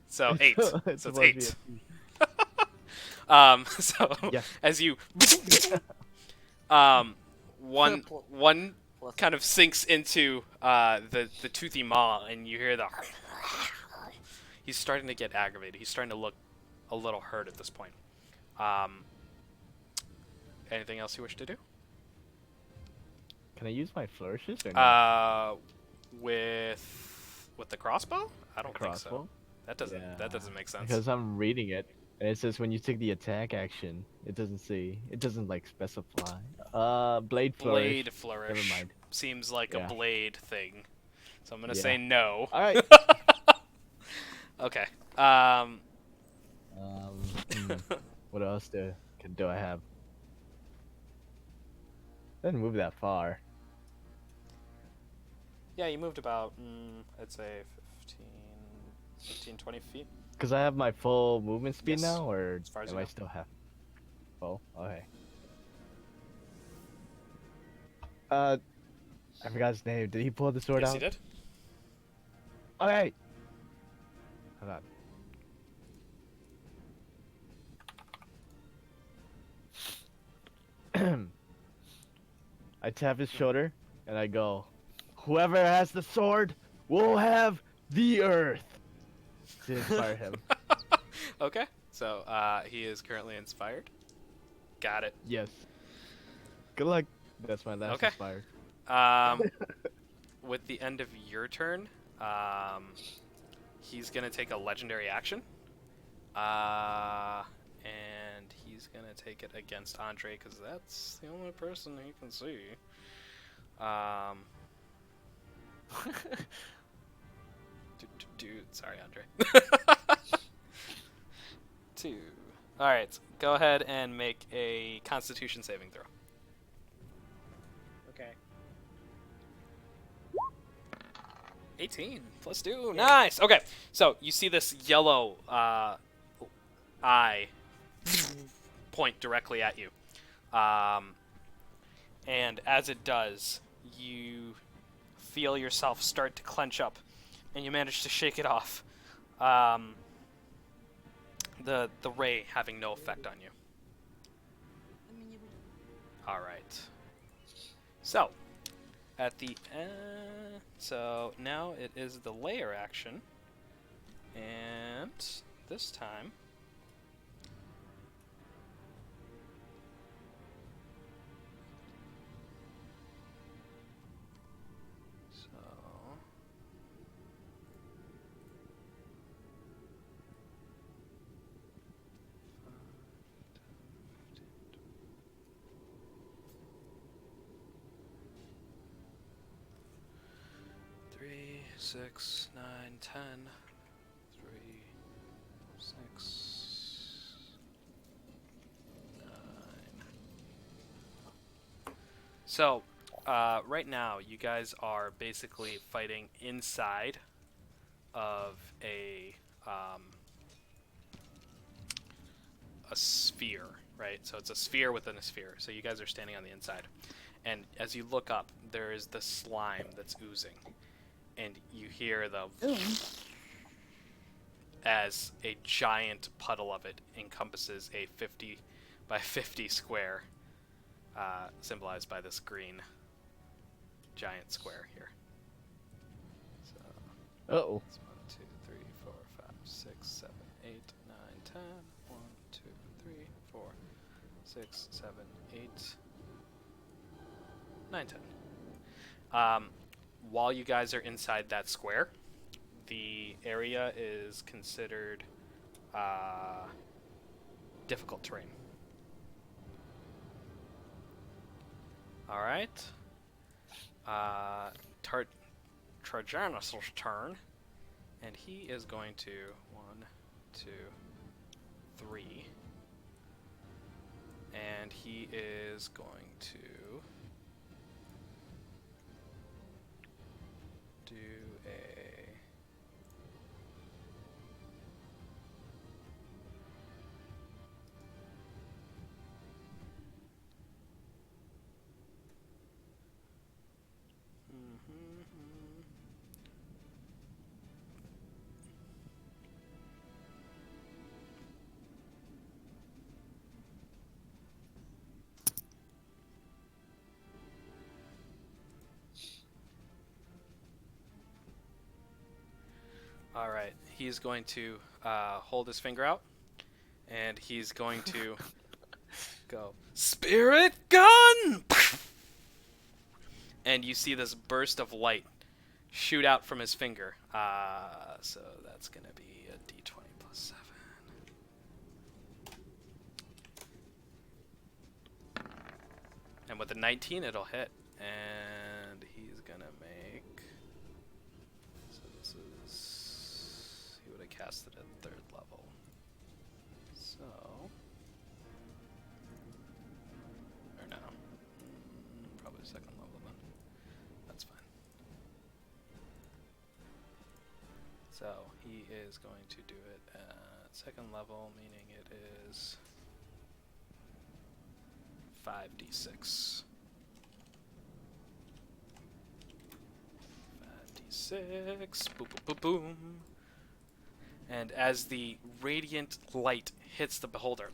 So 8. So it's supposed to be 8. a So Yeah. as you one Plus kind of sinks into the toothy maw, and you hear the. He's starting to get aggravated. He's starting to look a little hurt at this point. Anything else you wish to do? Can I use my flourishes or not? With the crossbow? I don't think so. Crossbow? That doesn't make sense. Because I'm reading it, and it says when you take the attack action, it doesn't like specify. Blade flourish. Blade flourish. Never mind. Seems like Yeah. a blade thing. So I'm gonna Yeah. say no. All right. Okay. What else do I have? Didn't move that far. Yeah, you moved about, I'd say 20 feet. Cause I have my full movement speed Yes, now, or as far as am you I know. still have? Full. Okay. I forgot his name. Did he pull the sword Yes, out? he did. Okay. Hold on. I tap his shoulder and I go, "Whoever has the sword will have the earth." To inspire him. Okay, so he is currently inspired. Got it. Yes. Good luck. That's my last Okay. inspired. With the end of your turn, he's gonna take a legendary action, and he's gonna take it against Andre because that's the only person he can see. Sorry, Andre. 2. All right, go ahead and make a Constitution saving throw. Okay. 18 plus 2. Nice. Okay, so you see this yellow eye point directly at you, and as it does, you feel yourself start to clench up, and you manage to shake it off. The ray having no effect on you. All right. So at the end, so now it is the layer action, and this time so three, 6, 9, 10. 3, 6, 9. So, right now, you guys are basically fighting inside of a sphere, right? So it's a sphere within a sphere. So you guys are standing on the inside. And as you look up, there is the slime that's oozing. And you hear the Ooh. as a giant puddle of it encompasses a 50 by 50 square, symbolized by this green giant square here. So Uh-oh. it's 1, 2, 3, 4, 5, 6, 7, 8, 9, 10. 1, 2, 3, 4, 6, 7, 8, 9, 10. While you guys are inside that square, the area is considered difficult terrain. All right. Trajanus' turn, and he is going to 1, 2, 3, and he is going to do a All right, he's going to hold his finger out, and he's going to go, Spirit Gun! and you see this burst of light shoot out from his finger. So that's going to be a d20 plus 7. And with a 19, it'll hit. And he's going to make... So this is... He would have cast it at 3rd level. So... Or no. Probably 2nd level then. That's fine. So he is going to do it at 2nd level, meaning it is 5d6. 5d6. Boom, boom, boom, boom. And as the radiant light hits the beholder,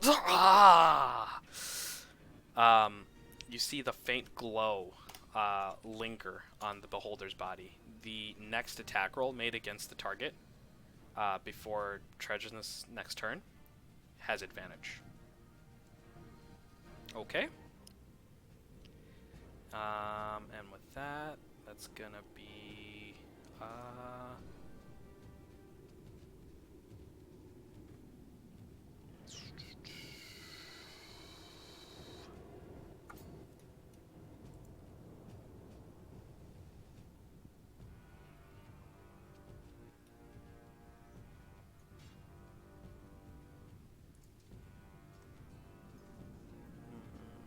you see the faint glow linger on the beholder's body. The next attack roll made against the target before Treason's next turn has advantage. Okay. And with that, that's gonna be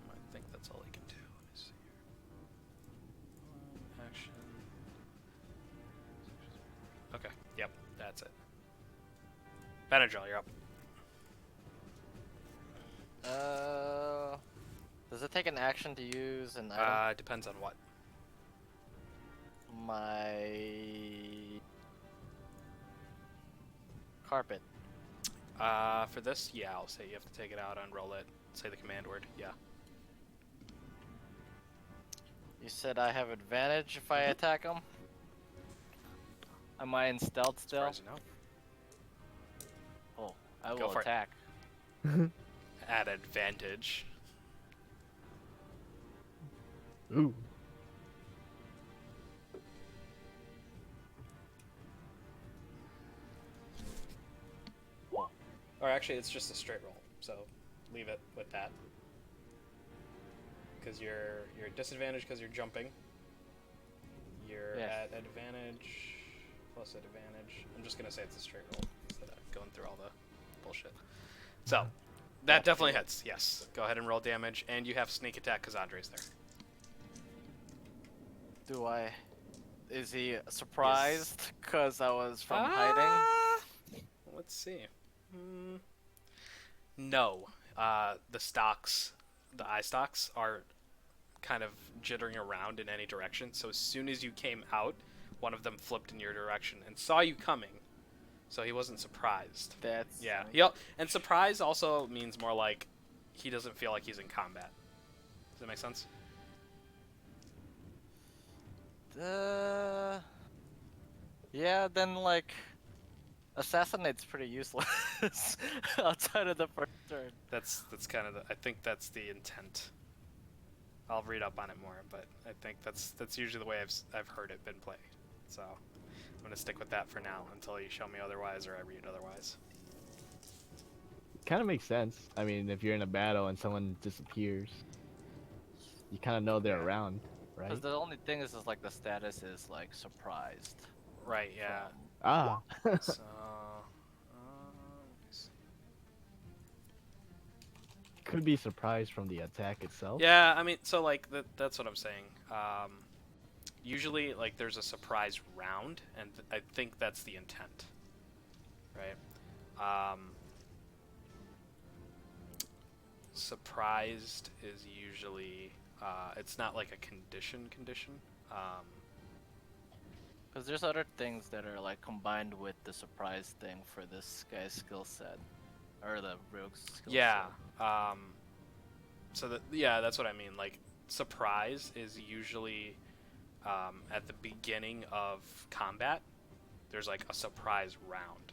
I think that's all I can do. Let me see here. Action. Okay, yep, that's it. Benadryl, you're up. Does it take an action to use an item? Depends on what. My carpet. For this, yeah, I'll say you have to take it out, unroll it, say the command word, yeah. You said I have advantage if I attack him? Am I in stealth As far still? as you know. Oh, I Go will for it. attack. At advantage. Ooh. Or actually, it's just a straight roll, so leave it with that. Because you're at disadvantage because you're jumping. You're Yes. at advantage, plus advantage. I'm just going to say it's a straight roll instead of going through all the bullshit. So, that definitely hits, yes. Go ahead and roll damage, and you have sneak attack because Andre's there. Do I? Is he surprised because I was from hiding? Let's see. No. The eye stalks are kind of jittering around in any direction. So as soon as you came out, one of them flipped in your direction and saw you coming. So he wasn't surprised. That's Yeah. And surprise also means more like he doesn't feel like he's in combat. Does that make sense? Yeah, then like assassinate's pretty useless outside of the first turn. That's kind of I think that's the intent. I'll read up on it more, but I think that's usually the way I've heard it been played. So I'm gonna stick with that for now until you show me otherwise or I read otherwise. Kind of makes sense. I mean, if you're in a battle and someone disappears, you kind of know they're around, right? Because the only thing is like the status is like surprised. Right. Yeah. Ah. So. Could be surprised from the attack itself. Yeah, I mean, so like that's what I'm saying. Usually, like, there's a surprise round, and I think that's the intent, right? Surprised is usually it's not like a condition. Because there's other things that are like combined with the surprise thing for this guy's skill set, or the rogue's skill Yeah. set. So that's what I mean. Like, surprise is usually at the beginning of combat. There's like a surprise round.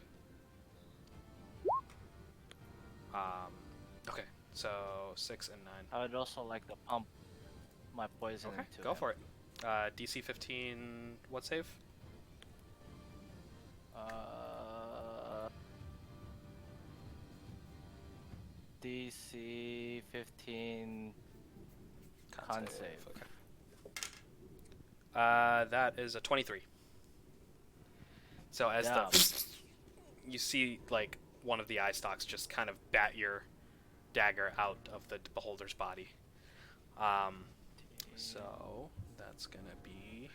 Okay, so 6 and 9. I would also like to pump my poison Okay, into go him. for it. DC 15. What save? DC 15 con save. Okay. That is a 23. So as the you see like one of the eye stalks just kind of bat your dagger out of the beholder's body. So that's gonna be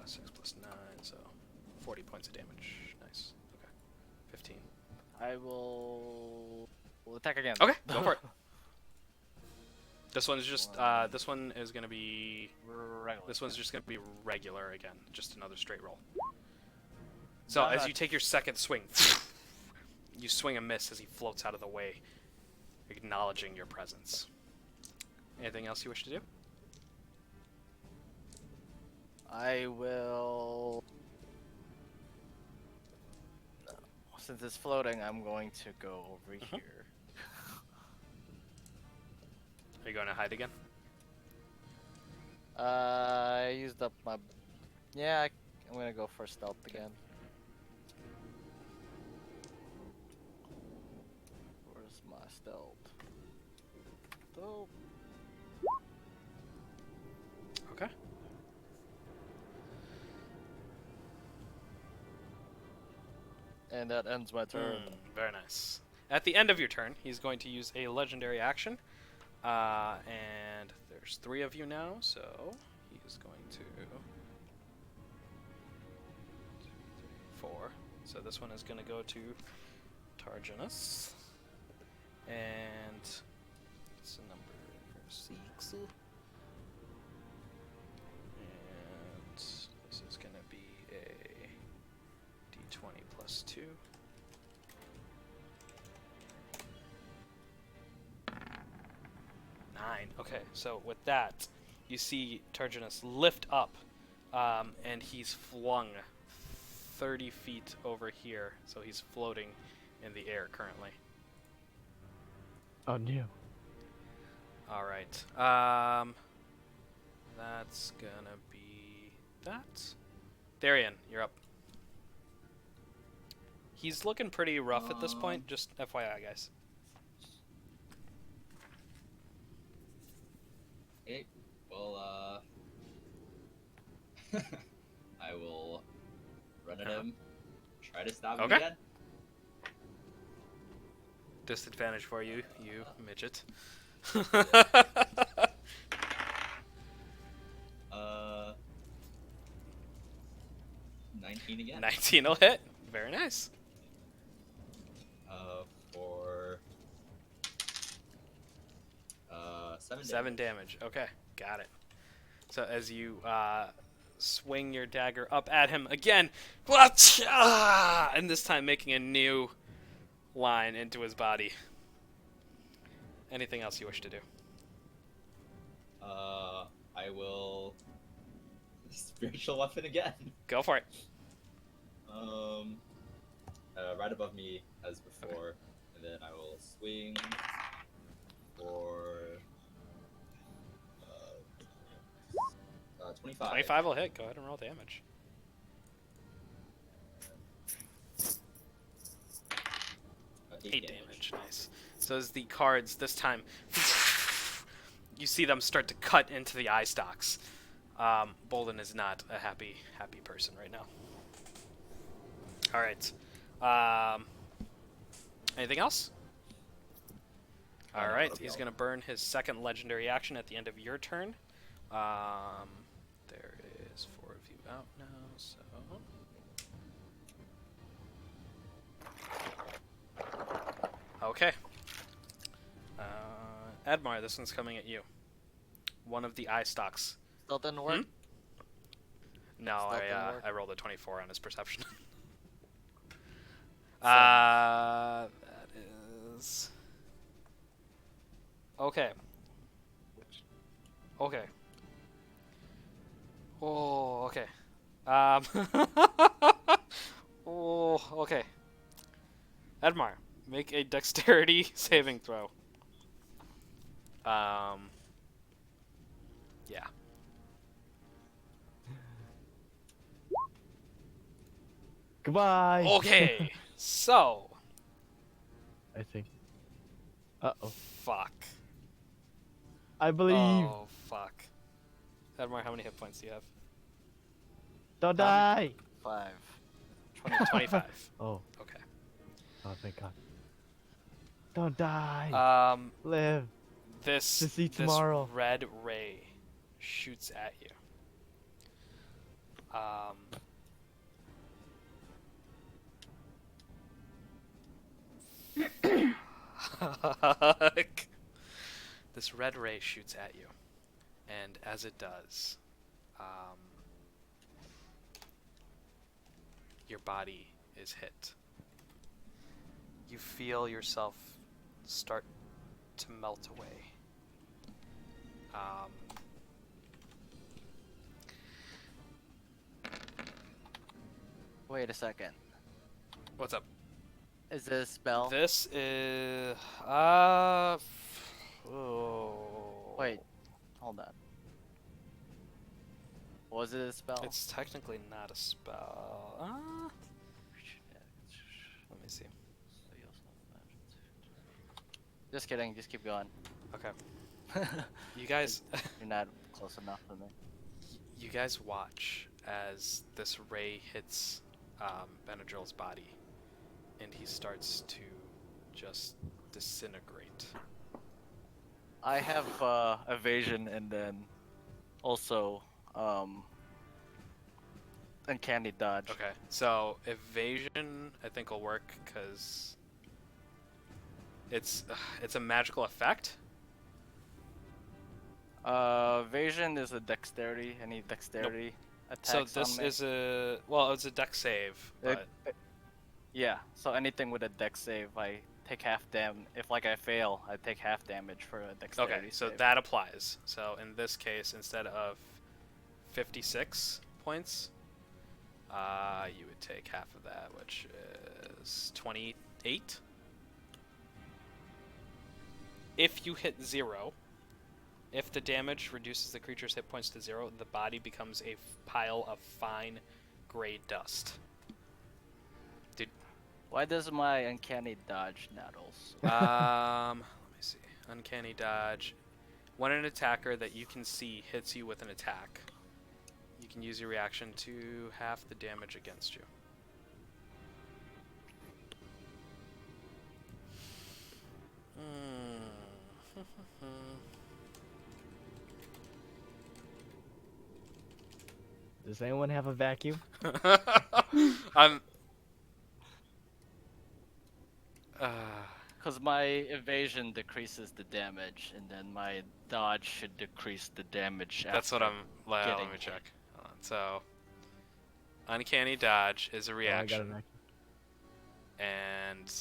6 plus 9, so 40 points of damage. Nice. Okay. 15. I will attack again. Okay, go for it. This one's just this one is gonna be Regular. this one's just gonna be regular again, just another straight roll. So as you take your second swing, you swing a miss as he floats out of the way, acknowledging your presence. Anything else you wish to do? I will. Since it's floating, I'm going to go over here. Are you going to hide again? I used up my. Yeah, I'm gonna go for stealth again. Where's my stealth? Oh. Okay. And that ends my turn. Very nice. At the end of your turn, he's going to use a legendary action. And there's 3 of you now, so he's going to... 2, 3, 4. So this one is going to go to Targinus. And it's a number 6. And this is going to be a d20 plus 2. 9. Okay, so with that, you see Targinus lift up, and he's flung 30 feet over here, so he's floating in the air currently. Oh, no. All right. That's gonna be that. Darian, you're up. He's looking pretty rough at this point, just FYI, guys. Okay, well, I will run at him, try to stab him Okay. again. Disadvantage for you, you midget. 19 again. 19 will hit. Very nice. For 7 damage. Okay, got it. So as you swing your dagger up at him again, and this time making a new line into his body. Anything else you wish to do? I will spiritual weapon again. Go for it. Right above me as before, and then I will swing for 25. 25 will hit. Go ahead and roll damage. Eight damage. Nice. So as the cards this time, you see them start to cut into the eye stalks. Bodoln is not a happy person right now. All right. Anything else? All right. He's gonna burn his second legendary action at the end of your turn. There is 4 of you out now, so. Okay. Admar, this one's coming at you. One of the eye stalks. Still didn't work? No, Still didn't work? I rolled a 24 on his perception. That is... Okay. Okay. Oh, okay. Oh, okay. Admar, make a dexterity saving throw. Yeah. Goodbye. Okay, so I think. Uh-oh. fuck. I believe. Oh fuck. Edmar, how many hit points do you have? Don't die. 5. 25. Oh. Okay. Oh, thank God. Don't die. Live. This To see tomorrow. red ray shoots at you. Fuck. This red ray shoots at you, and as it does, your body is hit. You feel yourself start to melt away. Wait a second. What's up? Is this a spell? This is Wait, hold on. Was it a spell? It's technically not a spell. Let me see. Just kidding. Just keep going. Okay. You guys, You're not close enough for me. you guys watch as this ray hits Benadryl's body, and he starts to just disintegrate. I have evasion and then also uncanny dodge. Okay, so evasion I think will work because it's a magical effect. Evasion is a dexterity. Any dexterity So attacks on this me? is it's a dex save, but Yeah. So anything with a dex save, I take half If I fail, I take half damage for a dexterity. okay, so save. that applies. So in this case, instead of 56 points, you would take half of that, which is 28. If you hit 0, if the damage reduces the creature's hit points to 0, the body becomes a pile of fine gray dust. Why does my uncanny dodge not also? Let me see. Uncanny dodge. When an attacker that you can see hits you with an attack, you can use your reaction to half the damage against you. Does anyone have a vacuum? I'm. Because my evasion decreases the damage, and then my dodge should decrease the damage. That's what after I'm. Let getting me hit. check. Hold on. So, uncanny dodge is a Oh, I got a reaction, vacuum. and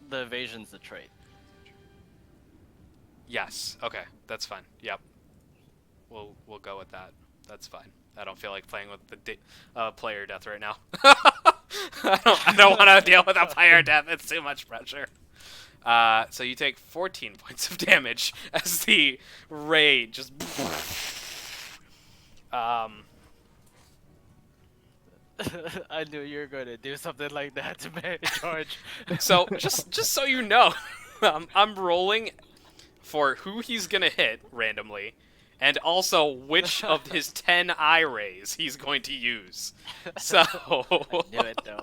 The evasion's the trait. yes. Okay, that's fine. Yep. We'll go with that. That's fine. I don't feel like playing with the player death right now. I don't want to deal with a player death. It's too much pressure. So you take 14 points of damage as the ray just. I knew you were going to do something like that to me, George. So just so you know, I'm rolling for who he's gonna hit randomly, and also which of his 10 eye rays he's going to use. So Knew it though.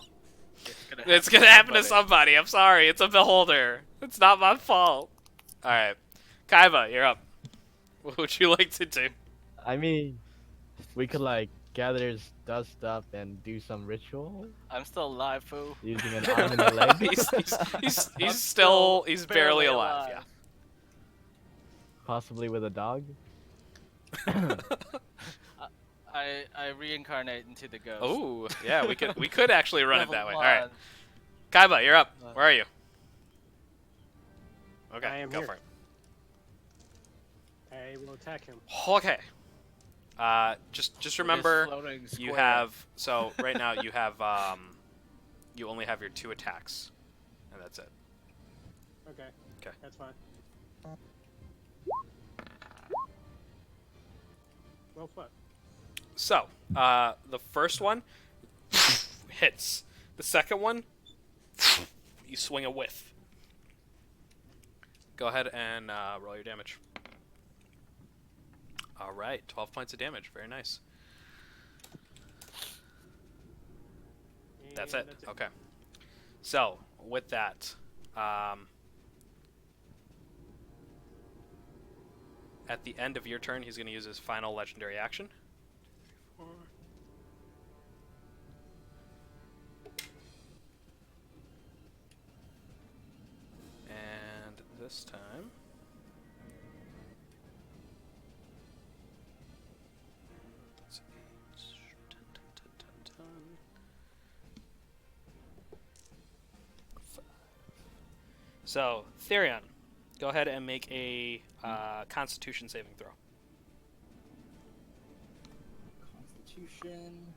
it's gonna happen to somebody. I'm sorry. It's a beholder. It's not my fault. All right, Kaiba, you're up. What would you like to do? I mean, we could like gather his dust up and do some ritual I'm still alive, foo. using an arm and a leg. He's still barely alive. Yeah. Possibly with a dog. I reincarnate into the ghost. Oh, yeah. We could actually run it that way. Level All right, 1. Kaiba, you're up. Where are you? Okay, I am go here. for it. I will attack him. Okay. Just With this remember floating you square. have right now you have you only have your 2 attacks, and that's it. Okay. Okay. That's fine. Well, fuck. So, the first one hits. The second one, you swing a whiff. Go ahead and roll your damage. All right, 12 points of damage. Very nice. That's it. Okay. So, with that, at the end of your turn, he's going to use his final legendary action. And this time... Let's see. So, Therion, go ahead and make a Constitution saving throw. Constitution.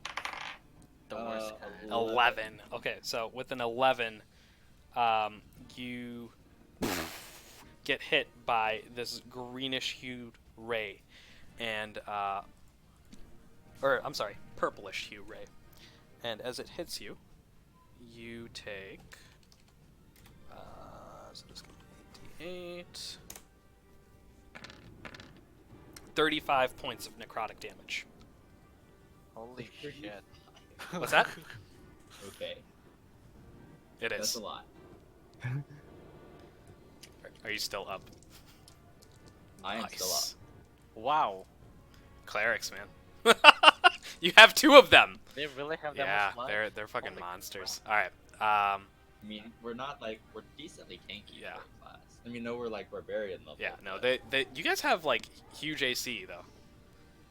The worst kind. 11. Okay, so with an 11, you get hit by this greenish-hued ray, and I'm sorry, purplish-hue ray. And as it hits you, you take. So this can be 8. 35 points of necrotic damage. Holy shit. What's that? Okay. It That's is. a lot. Are you still up? I am still up. Wow. Clerics, man. You have 2 of them. They really have that Yeah, much life? they're fucking Holy monsters. All right. I mean, we're decently tanky Yeah. for a class. I mean, no, we're like barbarian level. Yeah, no, but- you guys have like huge AC though,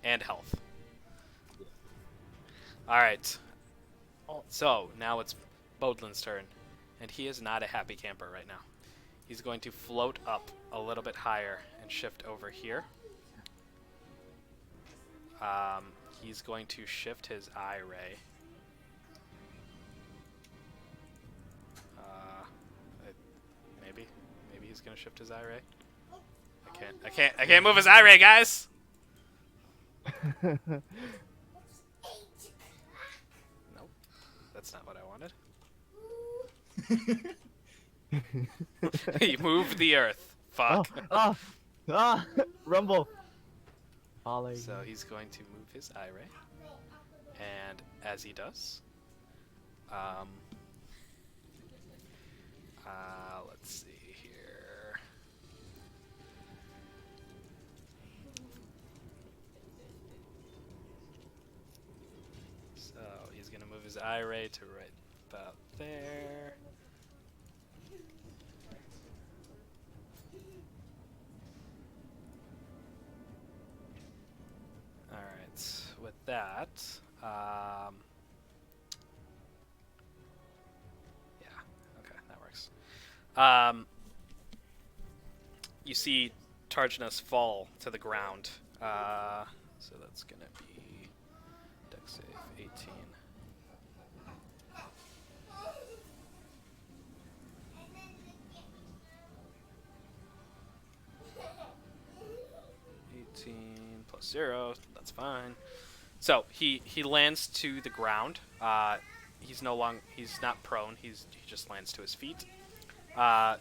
and health. All right. So now it's Bodlin's turn, and he is not a happy camper right now. He's going to float up a little bit higher and shift over here. He's going to shift his eye ray. Maybe he's gonna shift his eye ray. I can't move his eye ray, guys. Nope, that's not what I wanted. He moved the earth. Fuck. Rumble. Falling. So he's going to move his eye ray, and as he does, let's see here. So he's gonna move his eye ray to right about there. All right. With that, yeah. Okay, that works. You see Targinus fall to the ground. So that's gonna be dex save 18. Plus 0, that's fine. So he lands to the ground. He's not prone. He just lands to his feet.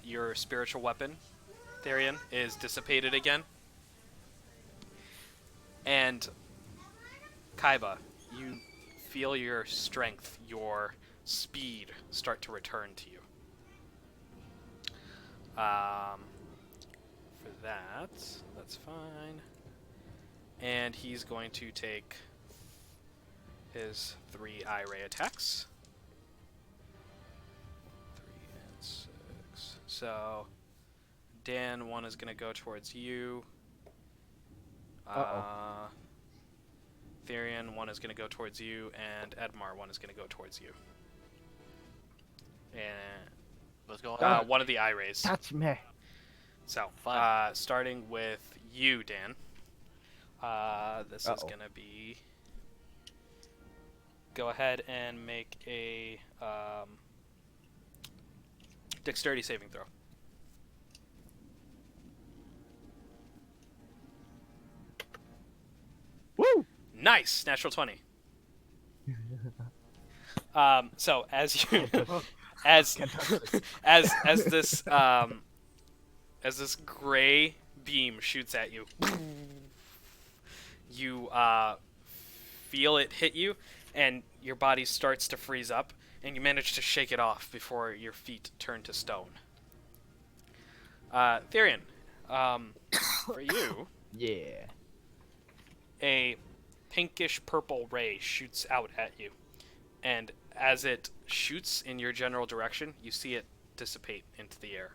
Your spiritual weapon, Therion, is dissipated again. And Kaiba, you feel your strength, your speed start to return to you. For that's fine. And he's going to take his 3 eye ray attacks. 3 and 6. So, Dan, 1 is going to go towards you. Therion, 1 is going to go towards you, and Edmar, 1 is going to go towards you. And What's going on? one of the eye rays. Touch me. So, Fine. starting with you, Dan. This is Uh-oh. gonna be. Go ahead and make a dexterity saving throw. Woo! Nice, natural 20. So as you, as as this gray beam shoots at you, you feel it hit you, and your body starts to freeze up, and you manage to shake it off before your feet turn to stone. Therian, for you, Yeah. a pinkish purple ray shoots out at you, and as it shoots in your general direction, you see it dissipate into the air.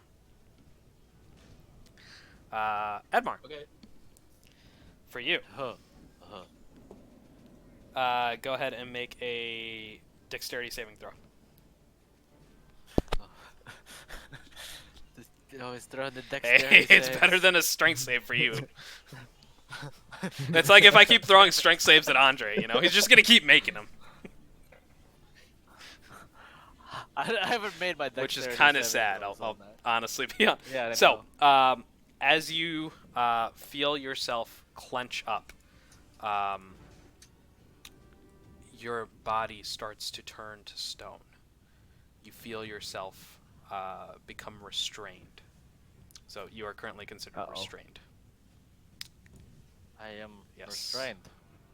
Edmar, Okay. for you, Huh. go ahead and make a dexterity saving throw. Always throwing the dexterity Hey, it's saves. better than a strength save for you. It's like if I keep throwing strength saves at Andre, he's just gonna keep making them, I haven't made my which dexterity is kind of saving sad. throws I'll on that. honestly be honest. Yeah, I So, know. as you feel yourself clench up, your body starts to turn to stone. You feel yourself become restrained. So you are currently considered Uh-oh. restrained. I am Yes. restrained.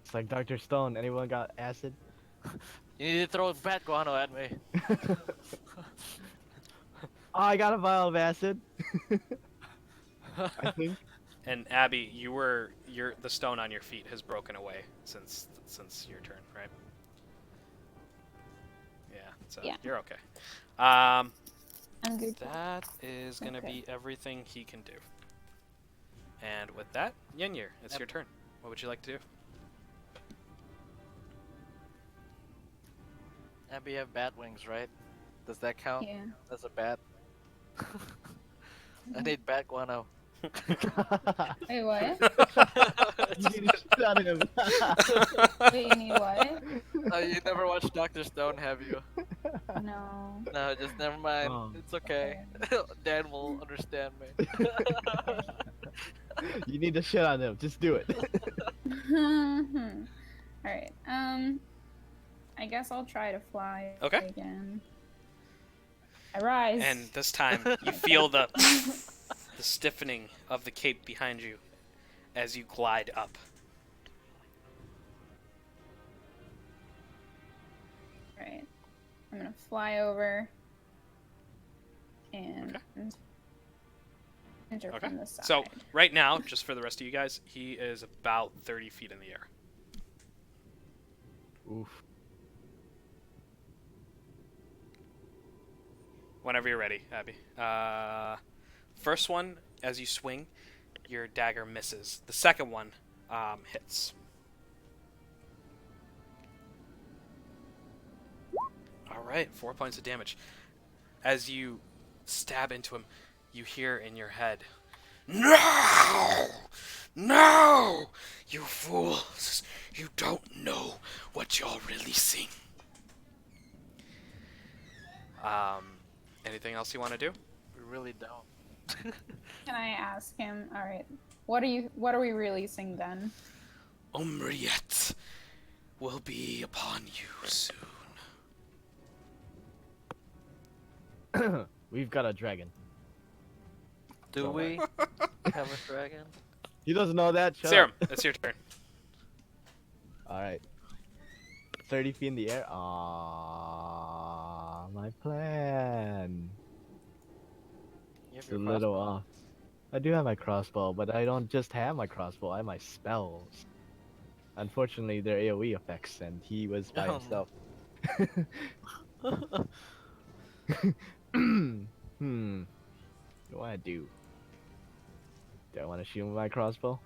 It's like Dr. Stone. Anyone got acid? You need to throw bat guano at me. Oh, I got a vial of acid. I think. And Abby, the stone on your feet has broken away since your turn, right? Yeah. So Yeah. you're okay. I'm good. That is gonna Okay. be everything he can do. And with that, Yenir, it's Yep. your turn. What would you like to do? Abby, you have bat wings, right? Does that count Yeah. as a bat? I need bat guano. Wait, what? You need to shit on him. Wait, you need what? You never watched Dr. Stone, have you? No. No, just never mind. Oh. It's okay. Dan will understand me. You need to shit on him. Just do it. Alright, I guess I'll try to fly Okay. again. I rise. And this time, you feel the stiffening of the cape behind you as you glide up. Right. I'm gonna fly over and enter Okay. from the side. So right now, just for the rest of you guys, he is about 30 feet in the air. Oof. Whenever you're ready, Abby. First one, as you swing, your dagger misses. The second one hits. All right, 4 points of damage. As you stab into him, you hear in your head, "No! No! You fools! You don't know what you're releasing." Anything else you want to do? We really don't. Can I ask him? All right. What are we releasing then? Umriet will be upon you soon. We've got a dragon. Do Don't we have a dragon? He doesn't know that. Shut Serum, up. it's your turn. All right. 30 feet in the air. Ah, my plan. You have It's a your little crossbow. off. I do have my crossbow, but I don't just have my crossbow. I have my spells. Unfortunately, they're AoE effects, and he was by Oh. himself. What do I do? Do I want to shoot him with my crossbow?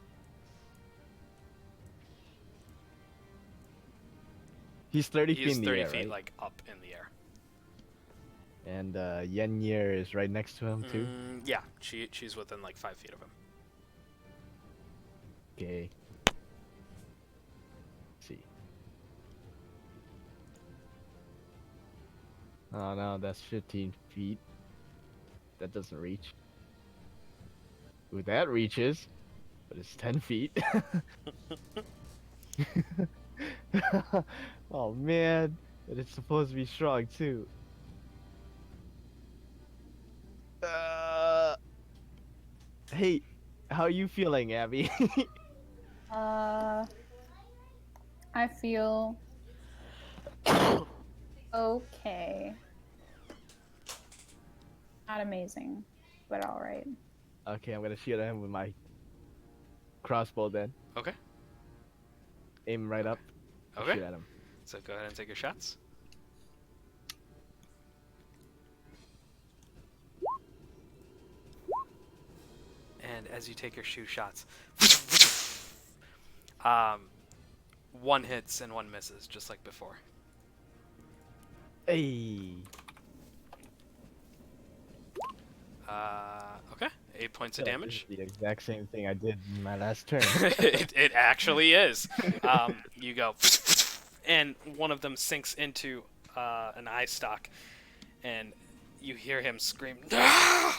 He's 30 feet He's in the 30 air, feet, right? like, up in the air. And Yenir is right next to him too. Yeah, she's within, like, 5 feet of him. Okay. Let's see. Oh no, that's 15 feet. That doesn't reach. Ooh, that reaches, but it's 10 feet. Oh man, and it's supposed to be strong too. Uh, hey, how are you feeling, Abby? Uh, I feel okay. Not amazing, but all right. Okay, I'm gonna shoot at him with my crossbow then. Okay. Aim right Okay. up. And Okay. shoot at him. So go ahead and take your shots. And as you take your shoe shots, one hits and one misses, just like before. Hey. Okay. 8 points of I feel like this damage. is the exact same thing I did in my last turn. It actually is. You go, and one of them sinks into an eye stalk, and you hear him scream, "No!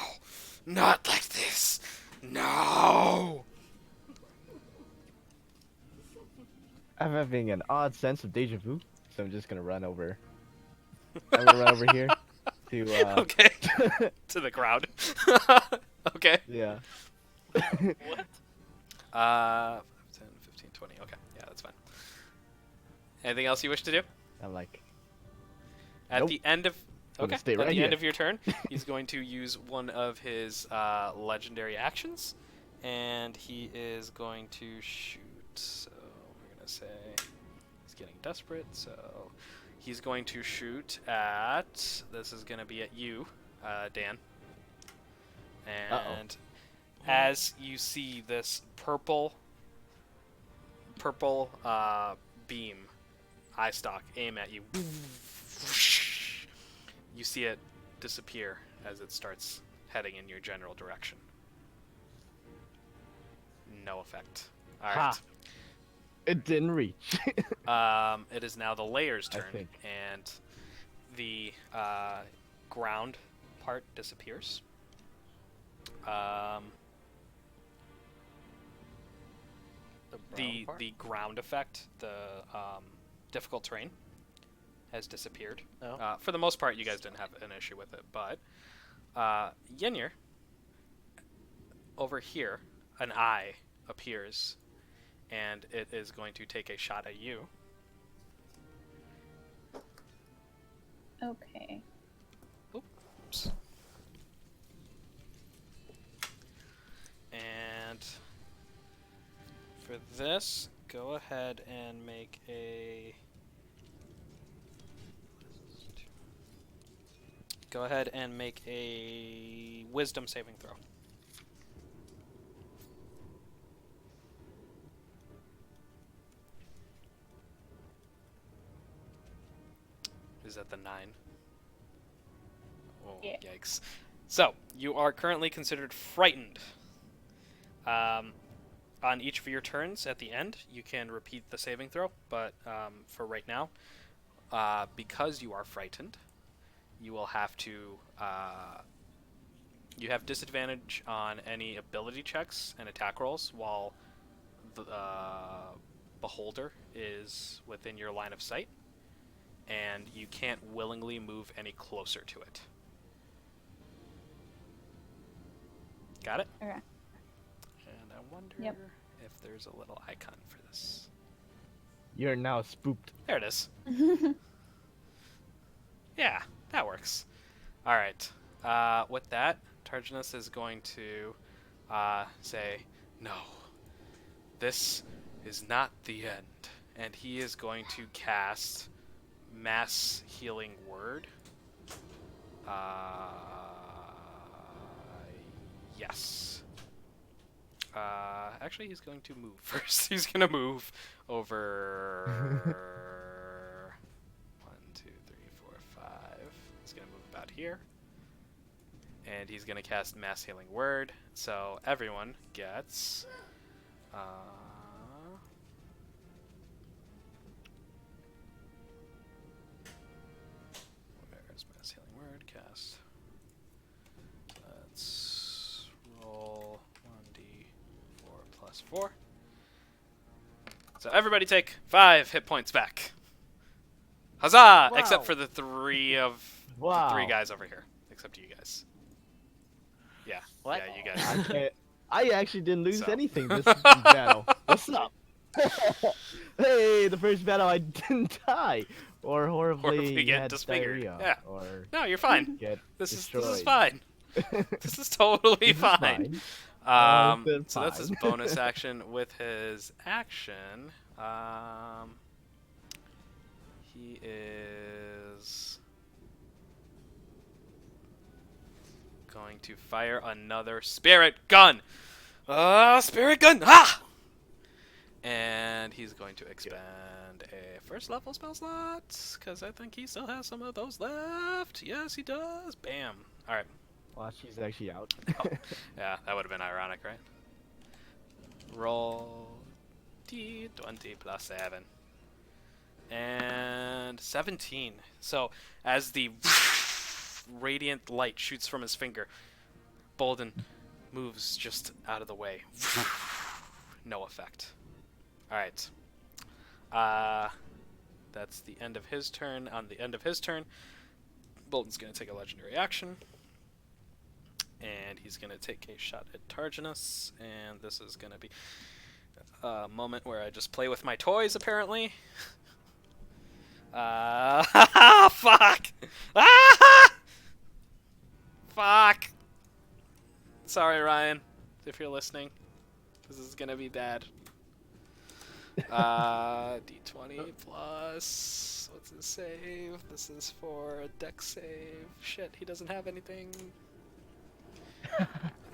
Not like this! No!" I'm having an odd sense of deja vu, so I'm just gonna run over. I'm gonna run over here to Okay. To the crowd. Okay. yeah. What? 10, 15, 20. Okay. Yeah, that's fine. Anything else you wish to do? I'm like, At Nope. the end of Gonna okay, stay at right the end here. of your turn, he's going to use one of his legendary actions, and he is going to shoot. So we're gonna say he's getting desperate. So he's going to shoot at. This is gonna be at you, Dan. And as you see this purple beam eye stalk aim at you, you see it disappear as it starts heading in your general direction. No effect. All right. Ha. It didn't reach. It is now the layer's I turn, think. and the ground part disappears. The brown part? ground effect, the difficult terrain, has disappeared. Oh. For the most part, you guys didn't have an issue with it, but Yenir, over here, an eye appears, and it is going to take a shot at you. Okay. Oops. And for this, go ahead and make a. Go ahead and make a wisdom saving throw. Is that the 9? Oh, Yeah. yikes. So, you are currently considered frightened. On each of your turns at the end, you can repeat the saving throw, but for right now, because you are frightened, you will have to. You have disadvantage on any ability checks and attack rolls while the Beholder is within your line of sight, and you can't willingly move any closer to it. Got it? Okay. And I wonder Yep. if there's a little icon for this. You're now spooked. There it is. Yeah, that works. All right. With that, Targinus is going to say, "No, this is not the end," and he is going to cast Mass Healing Word. Yes. Actually, he's going to move first. He's going to move over 1, 2, 3, 4, 5. He's going to move about here. And he's going to cast Mass Healing Word. So everyone gets... where's Mass Healing Word? Cast. Let's roll 1d4 plus 4. So everybody take 5 hit points back. Huzzah! Wow. Except for the three Wow. guys over here. Except you guys. Yeah. What? Yeah, you I guys. can't. I actually didn't lose So. anything this battle. What's up? Hey, the first battle I didn't die or horribly get had disfigured. diarrhea Yeah. or No, you're fine. get This is destroyed. fine. This is totally This is fine. Oh, it's been So that's his fine. bonus action. With his action, he is going to fire another spirit gun. Spirit gun! Ah! And he's going to expend a first level spell slot, because I think he still has some of those left. Yes, he does. Bam. Alright. Well, she's actually out. Yeah, that would have been ironic, right? Roll D20 plus 7. And 17. So, as the radiant light shoots from his finger, Bodoln moves just out of the way. No effect. Alright. That's the end of his turn. On the end of his turn, Bodoln's going to take a legendary action. And he's going to take a shot at Targinus. And this is going to be a moment where I just play with my toys, apparently. Fuck! Ah! Fuck! Sorry, Ryan, if you're listening. This is going to be bad. D20 plus... What's his save? This is for a dex save. Shit, he doesn't have anything.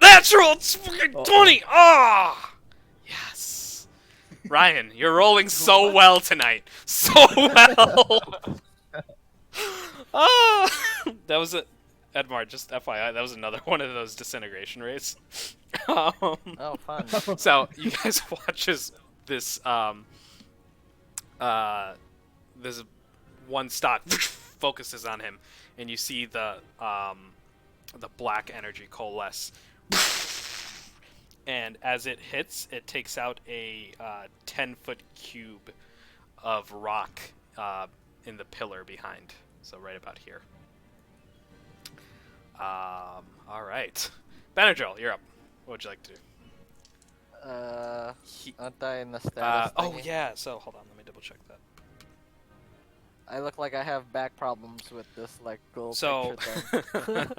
Natural 20! Ah! Yes! Ryan, you're rolling so well tonight. So well! Ah! That was a... Edmar, just FYI, that was another one of those disintegration rays. Oh, fun. So, you guys watch as this, this one stock focuses on him, and you see the black energy coalesce. And as it hits, it takes out a 10-foot cube of rock in the pillar behind. So right about here. All right. Benadryl, you're up. What would you like to do? Aren't I in the status Oh, thingy? yeah. So, hold on. Let me double check that. I look like I have back problems with this, like, gold So, picture thing.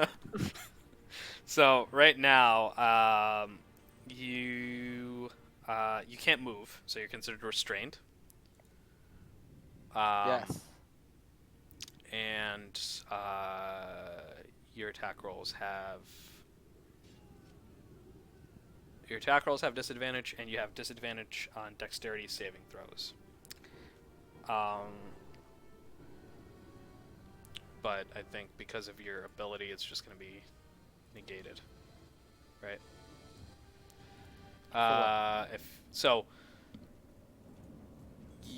so right now, you can't move, so you're considered restrained. Yes. And your attack rolls have disadvantage, and you have disadvantage on dexterity saving throws. But I think because of your ability, it's just going to be negated, right? If so,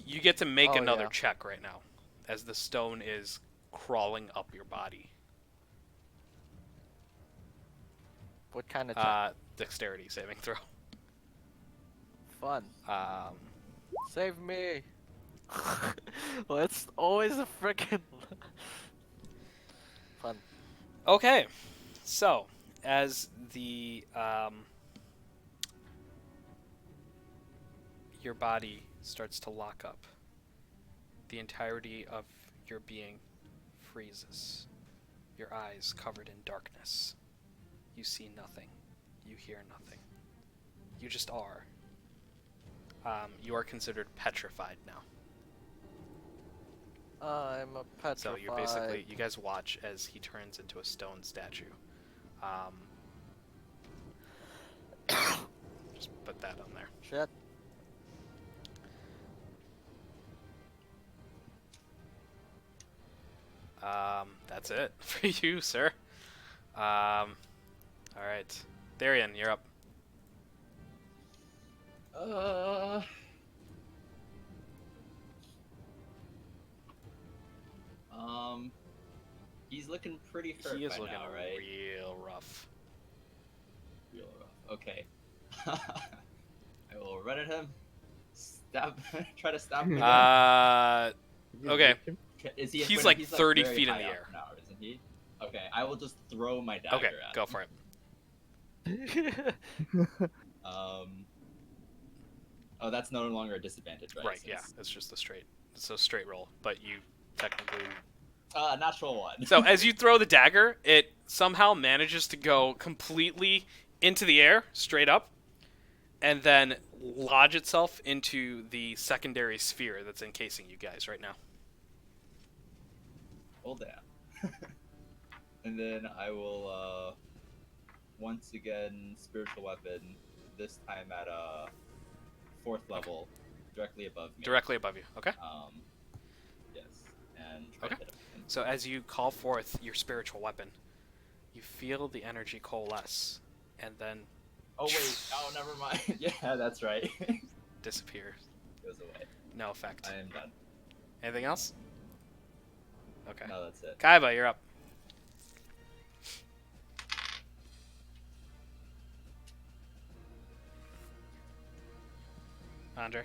you get to make another check right now, as the stone is crawling up your body. What kind of check? Dexterity saving throw. Fun. Save me! Well, it's always a frickin' fun. Okay, so as the your body starts to lock up, the entirety of your being freezes. Your eyes covered in darkness. You see nothing. You hear nothing. You just are. You are considered petrified now. I'm a petrified. So you're basically, you guys watch as he turns into a stone statue. Just put that on there. Shit. That's it for you, sir. Alright. Darian, you're up. He's looking pretty hurt He is by looking now, right? real rough. Real rough. Okay. I will run at him, stab? Try to stab him again? Okay. Is he? He's wait, like he's 30 very feet in high the up air. now, isn't he? Okay, I will just throw my dagger Okay, at go him. for it. Oh, that's no longer a disadvantage, right? Right, yeah. It's just a straight roll, but you technically... Natural one. So as you throw the dagger, it somehow manages to go completely into the air, straight up, and then lodge itself into the secondary sphere that's encasing you guys right now. Well, damn. And then I will, once again, spiritual weapon, this time at a 4th level, directly above me. Directly above you, okay? Yes, and try to hit him. So as you call forth your spiritual weapon, you feel the energy coalesce, and then Oh wait, oh never mind. Yeah, that's right. disappear. Goes away. No effect. I am done. Anything else? Okay. No, that's it. Kaiba, you're up. Andre?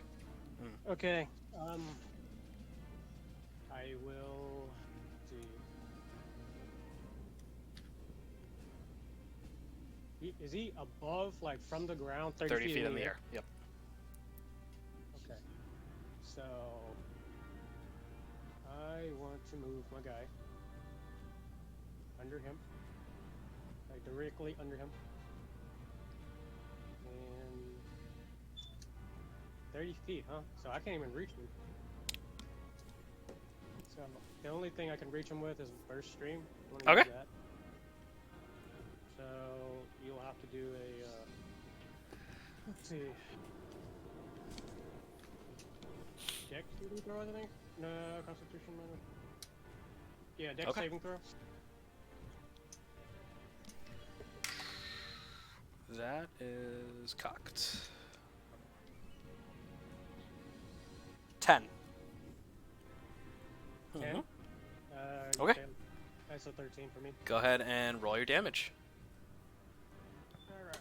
Okay. I will see. Is he above, like from the ground, 30 feet in the air. Yep. Okay. So I want to move my guy under him, like directly under him, and 30 feet, huh? So I can't even reach him. So the only thing I can reach him with is burst stream. I wanna use Okay. that. So you'll have to do a. Let's see. Dex saving throw, I think. No, Constitution minor. Yeah, Dex Okay. saving throw. That is cocked. 10. 10. Mhm. Okay. 10. That's a 13 for me. Go ahead and roll your damage. Alright.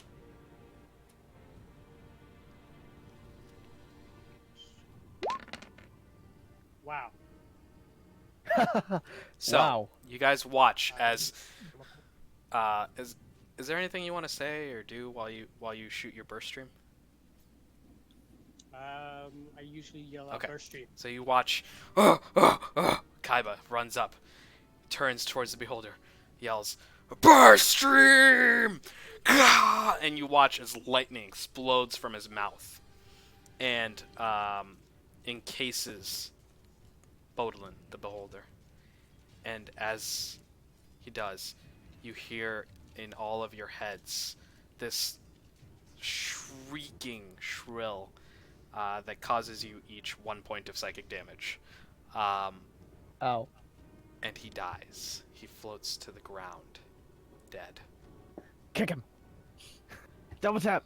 Wow. So, Wow. you guys watch as is there anything you want to say or do while you shoot your burst stream? I usually yell out Okay. burst stream. So you watch Kaiba runs up, turns towards the beholder, yells, "Burst stream!" Gah! And you watch as lightning explodes from his mouth and encases Bodoln the Beholder. And as he does, you hear in all of your heads this shrieking shrill that causes you each 1 point of psychic damage. Ow. And he dies. He floats to the ground, dead. Kick him. Double tap.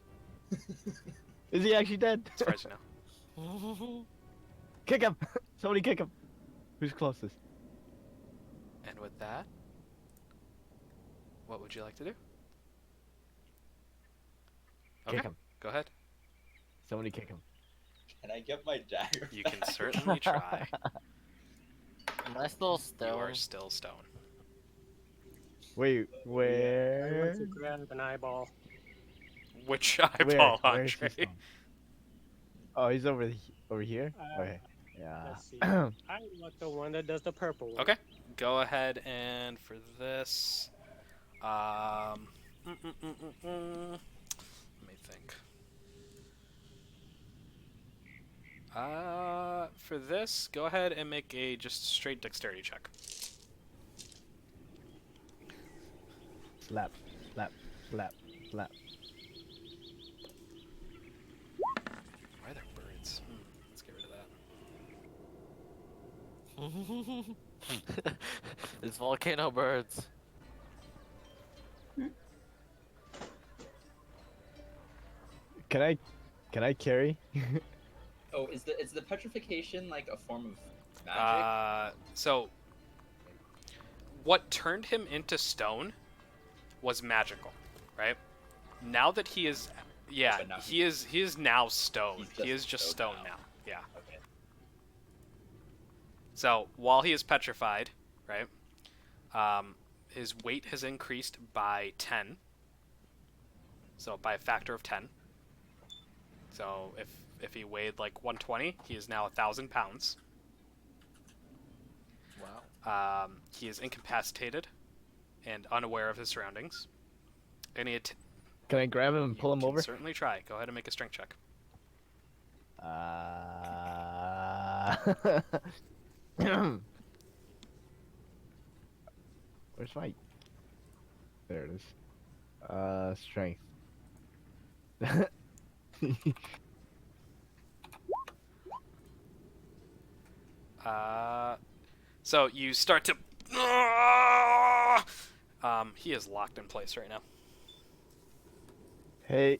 Is he actually dead? As far as you know. Kick him. Somebody kick him. Who's closest? And with that, what would you like to do? Kick him. Go ahead. Somebody kick him. Can I get my dagger? You can certainly try. Am I still You stone? are still stone. Wait, I where? want to grab an eyeball. Which eyeball, Where is Andre? this one? Oh, he's over here. Okay. Yeah. Let's see. I want the one that does the purple one. Okay. Go ahead and for this, let me think. For this, go ahead and make a just straight dexterity check. Slap, slap, slap, slap. Why are there birds? Let's get rid of that. It's volcano birds. Can I carry? Oh, is the petrification like a form of magic? So what turned him into stone was magical, right? Now that he is, yeah, But now he is now stone. he's He is just stone stone now. now. Yeah. Okay. So while he is petrified, right? His weight has increased by 10. So by a factor of 10. So if he weighed like 120, he is now 1,000 pounds. Wow. He is incapacitated and unaware of his surroundings. Any Can I grab him and pull him over? Certainly try. Go ahead and make a strength check. Where's my? There it is. Strength. So you start to. He is locked in place right now. Hey.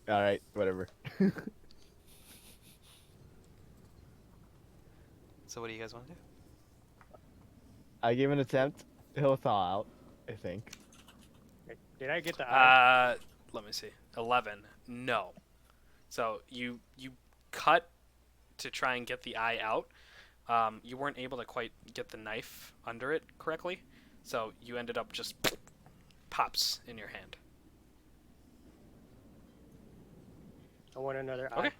All right. Whatever. So what do you guys want to do? I give an attempt. He'll thaw out. I think. Did I get the eye? Let me see. 11. No. So you cut to try and get the eye out. You weren't able to quite get the knife under it correctly, so you ended up just pops in your hand. I want another eye. Okay.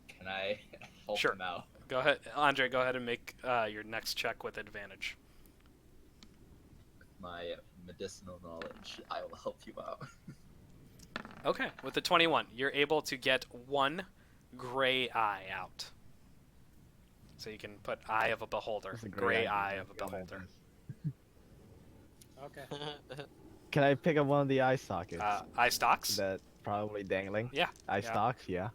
Can I help Sure. him out? Go ahead, Andre. Go ahead and make your next check with advantage. My medicinal knowledge, I will help you out. Okay, with the 21, you're able to get one gray eye out. So you can put Eye of a Beholder. That's a Gray great Eye idea. of a Beholder. Okay. Can I pick up one of the eye sockets? Eye stalks? That probably dangling. Yeah. Eye yeah. stalks. Yeah.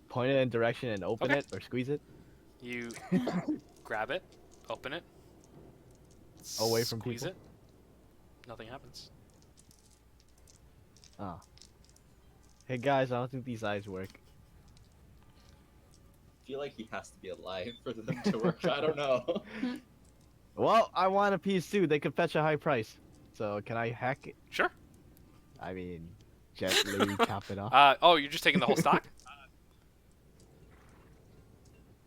Point it in direction and open Okay. it or squeeze it. You grab it, open it, Away from squeeze people? it. Nothing happens. Oh. Hey guys, I don't think these eyes work. I feel like he has to be alive for them to work. I don't know. Well, I want a piece too. They could fetch a high price. So can I hack it? Sure. I mean, gently chop it off. Oh, you're just taking the whole stock?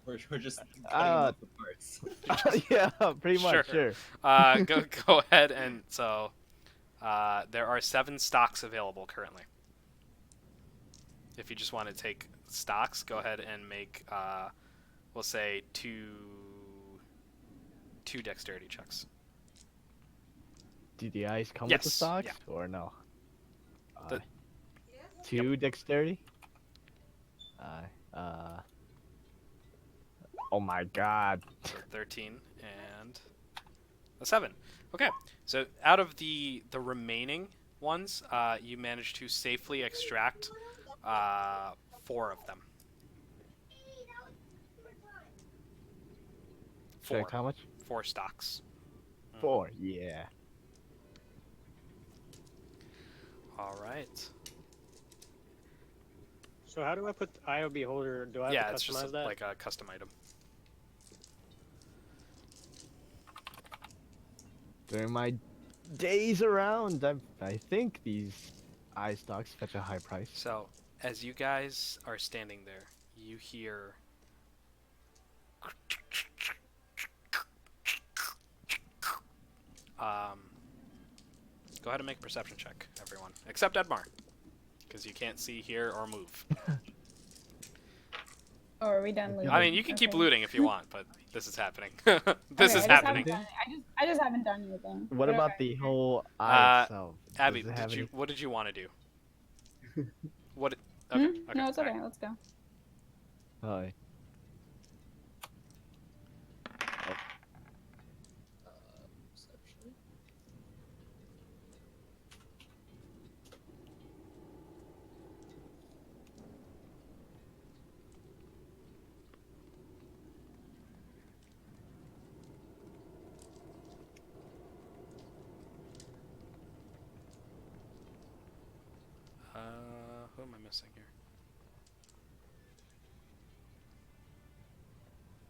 We're just cutting off the parts. Yeah, pretty much. Sure. Sure. Go ahead and so there are 7 stocks available currently. If you just want to take stocks, go ahead and make we'll say two dexterity checks. Do the eyes come with Yes, the stocks yeah. or no? The- 2 dexterity. Oh my God. So 13 and a 7. Okay, so out of the remaining ones, you managed to safely extract 4 of them. 4. Check how much? 4 stocks. 4. Yeah. All right. So how do I put Eye of Beholder? Do I have to It's customize just that? like a custom item. During my days around, I think these eye stocks fetch a high price. So, as you guys are standing there, you hear go ahead and make a perception check, everyone, except Edmar, because you can't see, hear, or move. Oh, are we done looting? I mean, you can keep Okay. looting if you want, but this is happening. This Okay, is I just happening. haven't done it. I just haven't done anything. What But about okay. the whole eye itself? Abby, Does it have what did you want to do? What? Hmm? Okay, No, it's alright. okay. Let's go. Hi. Perception. Who am I missing here?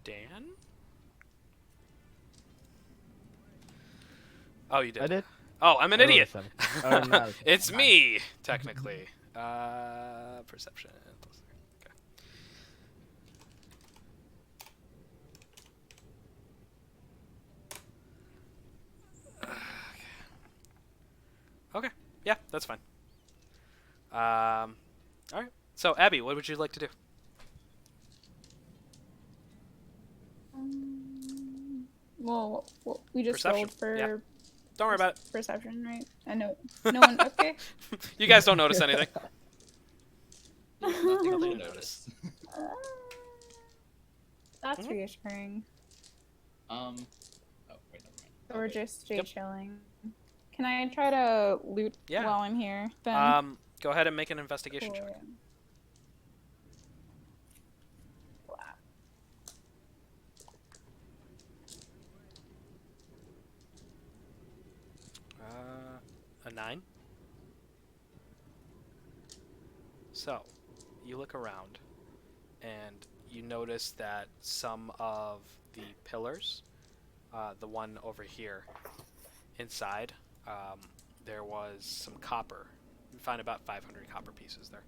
Dan? Oh, you did. I did. Oh, I'm an I rolled a idiot. 7. Or not a It's 7. me, technically. Perception. Okay. that's fine. All right. So, Abby, what would you like to do? Well, we just Perception, rolled for yeah. Don't worry about perception, right? I know. No one. Okay. it. You guys don't notice anything. Nothing Nothing to to notice. That's Mhm. reassuring. Oh, wait, never mind. So we're just Yep. chilling. Can I try to loot Yeah. while I'm here? Then. Go ahead and make an investigation check. Cool. A 9. So, you look around, and you notice that some of the pillars, the one over here, inside, there was some copper. You find about 500 copper pieces there,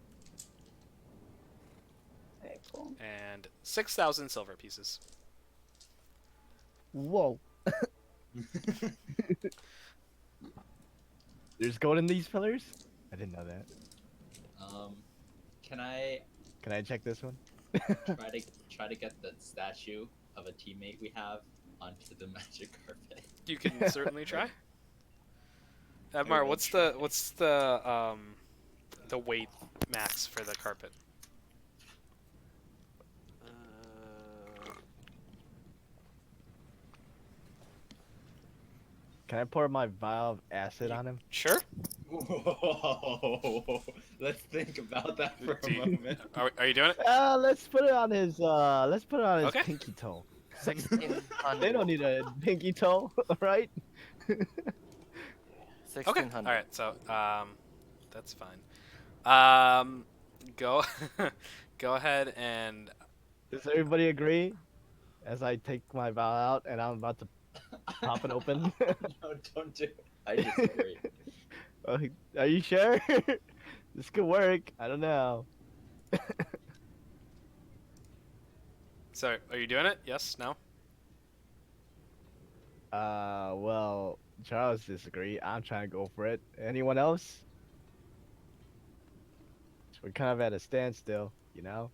Okay, cool. and 6,000 silver pieces. Whoa. There's gold in these pillars? I didn't know that. Can I Can I check this one? try to get the statue of a teammate we have onto the magic carpet? You can certainly try. Admar, will what's try. the weight max for the carpet? Can I pour my vial of acid on him? Sure. Whoa! Let's think about that for Do a you- moment. Are you doing it? Let's put it on his Okay. pinky toe. 1600. They don't need a pinky toe, right? Okay. 1600. All right. So that's fine. Go go ahead and Does everybody agree? As I take my vial out and I'm about to pop it open. No, don't do it. I disagree. Are you sure? This could work. I don't know. so are you doing it? Yes. No. Well, Charles disagree. I'm trying to go for it. Anyone else? We're kind of at a standstill, you know?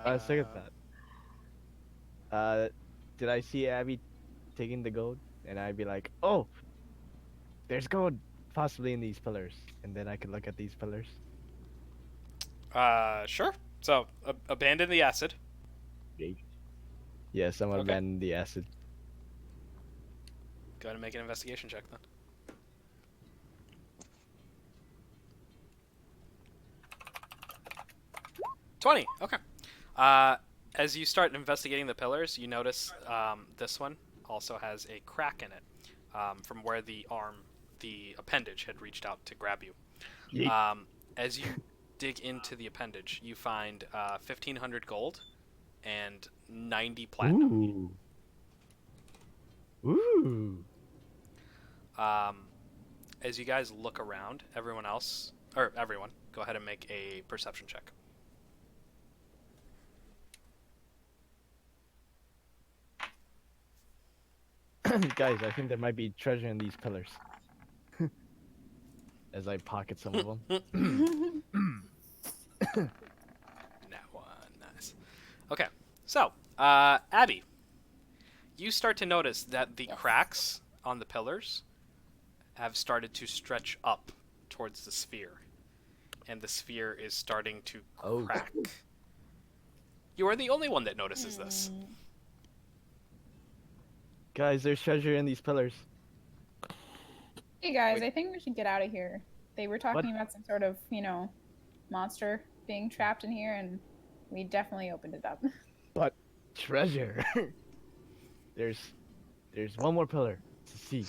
Let's look at that. Did I see Abby taking the gold? And I'd be like, oh, there's gold possibly in these pillars. And then I could look at these pillars. Sure. So abandon the acid. Yes, I'm gonna Okay. abandon the acid. Go ahead and make an investigation check then. $20. Okay. As you start investigating the pillars, you notice this one also has a crack in it from where the appendage had reached out to grab you. Yeet. As you dig into the appendage, you find 1,500 gold and 90 platinum. Ooh. As you guys look around, everyone, go ahead and make a perception check. Guys, I think there might be treasure in these pillars. As I pocket some of them. That one, nice. Okay, so Abby, you start to notice that the cracks on the pillars have started to stretch up towards the sphere, and the sphere is starting to Oh. crack. You are the only one that notices this. Guys, there's treasure in these pillars. Hey guys, Wait. I think we should get out of here. They were talking about some sort of, monster being trapped in here, and we definitely opened it up. But treasure. there's one more pillar to see.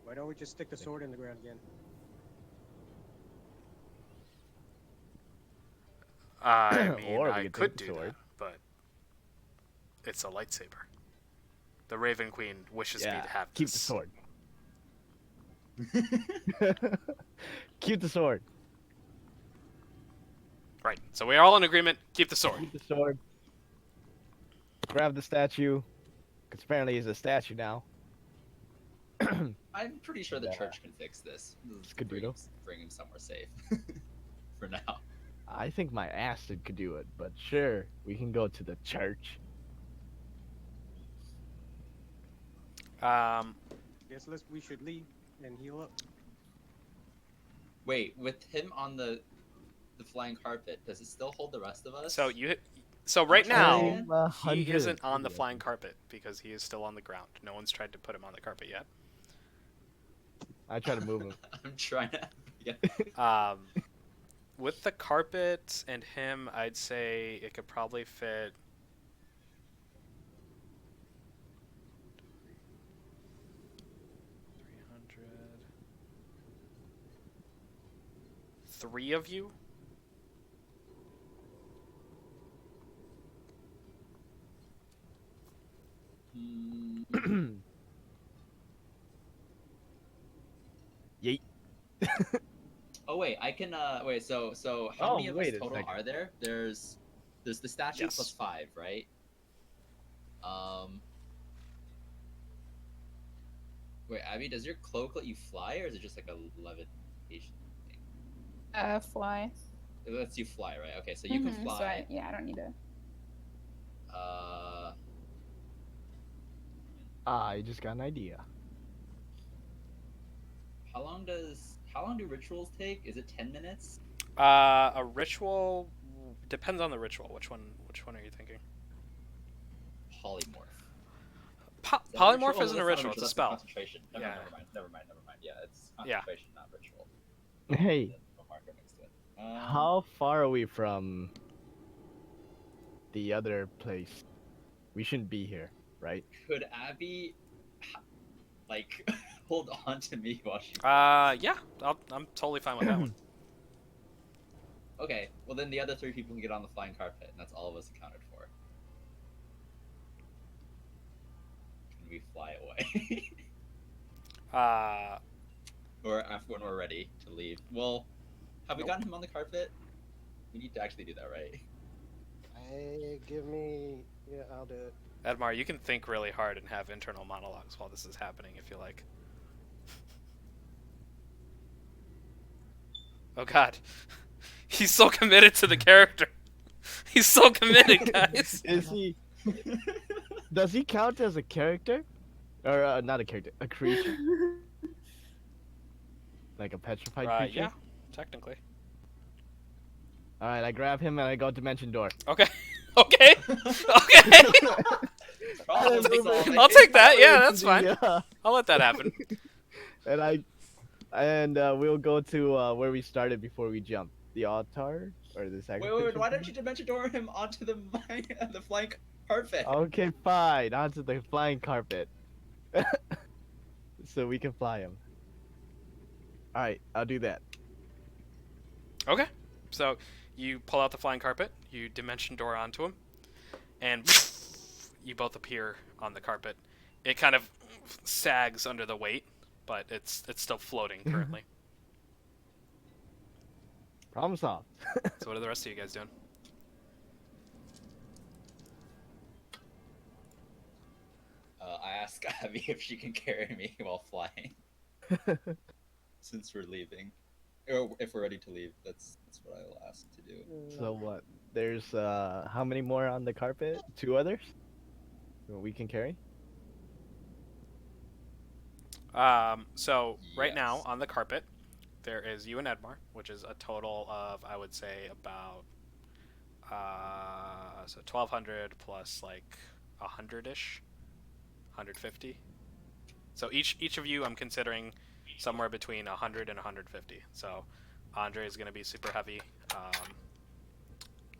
Why don't we just stick the sword in the ground again? I mean, Or we I could could take the do sword. that, but it's a lightsaber. The Raven Queen wishes me to have keep this. the sword. Keep the sword. Right. So we're all in agreement. Keep the sword. Keep the sword. Grab the statue. Because apparently he's a statue now. I'm pretty sure the Yeah. church can fix this. Skadoodle. Bring him somewhere safe. For now. I think my acid could do it, but sure, we can go to the church. Guess we should leave and heal up. Wait, with him on the flying carpet, does it still hold the rest of us? So right now, again? he isn't on the flying carpet because he is still on the ground. No one's tried to put him on the carpet yet. I try to move him. I'm trying to. Yeah. With the carpet and him, I'd say it could probably fit. Three of you? Yeet. Oh wait, I can. Wait. So how Oh, many of us wait a total second. are there? There's the statue Yes. plus 5, right? Wait, Abby, does your cloak let you fly, or is it just like a levitation thing? Fly. It lets you fly, right? Okay, so you can So fly. I don't need to. I just got an idea. How long do rituals take? Is it 10 minutes? A ritual depends on the ritual. Which one are you thinking? Polymorph. Po- Is that a polymorph ritual? isn't Oh, a that's ritual. not It's a that's spell. Concentration. Yeah. Never mind. Yeah, it's Yeah. concentration, not ritual. Hey, No marker next to it. how far are we from the other place? We shouldn't be here, right? Could Abby, like, hold on to me while she? Yeah. I'm totally fine with that one. Okay, well then the other 3 people can get on the flying carpet, and that's all of us accounted for. Can we fly away? Or after when we're ready to leave? Well, have we Nope. gotten him on the carpet? We need to actually do that, right? Yeah, I'll do it. Edmar, you can think really hard and have internal monologues while this is happening if you like. Oh god. He's so committed to the character. He's so committed, guys. Is he? Does he count as a character, or not a character, a creature, like a petrified creature? Yeah, technically. All right, I grab him and I go dimension door. Okay. Okay. Okay. Problem solving. I'll take that. Yeah, that's fine. Yeah. I'll let that happen. And we'll go to where we started before we jumped. The altar or the sacrifice. Wait, why don't you dimension door him onto the flying carpet? Okay, fine. Onto the flying carpet. So we can fly him. All right, I'll do that. Okay. So you pull out the flying carpet, you dimension door onto him, and you both appear on the carpet. It kind of sags under the weight, but it's still floating currently. Problem solved. So what are the rest of you guys doing? I ask Abby if she can carry me while flying. Since we're leaving. Or if we're ready to leave, that's what I'll ask to do. So what? There's how many more on the carpet? 2 others? We can carry? So right now Yes. on the carpet, there is you and Edmar, which is a total of, I would say, about 1,200 plus like 100-ish, 150. So each of you, I'm considering somewhere between 100 and 150. So Andre is going to be super heavy,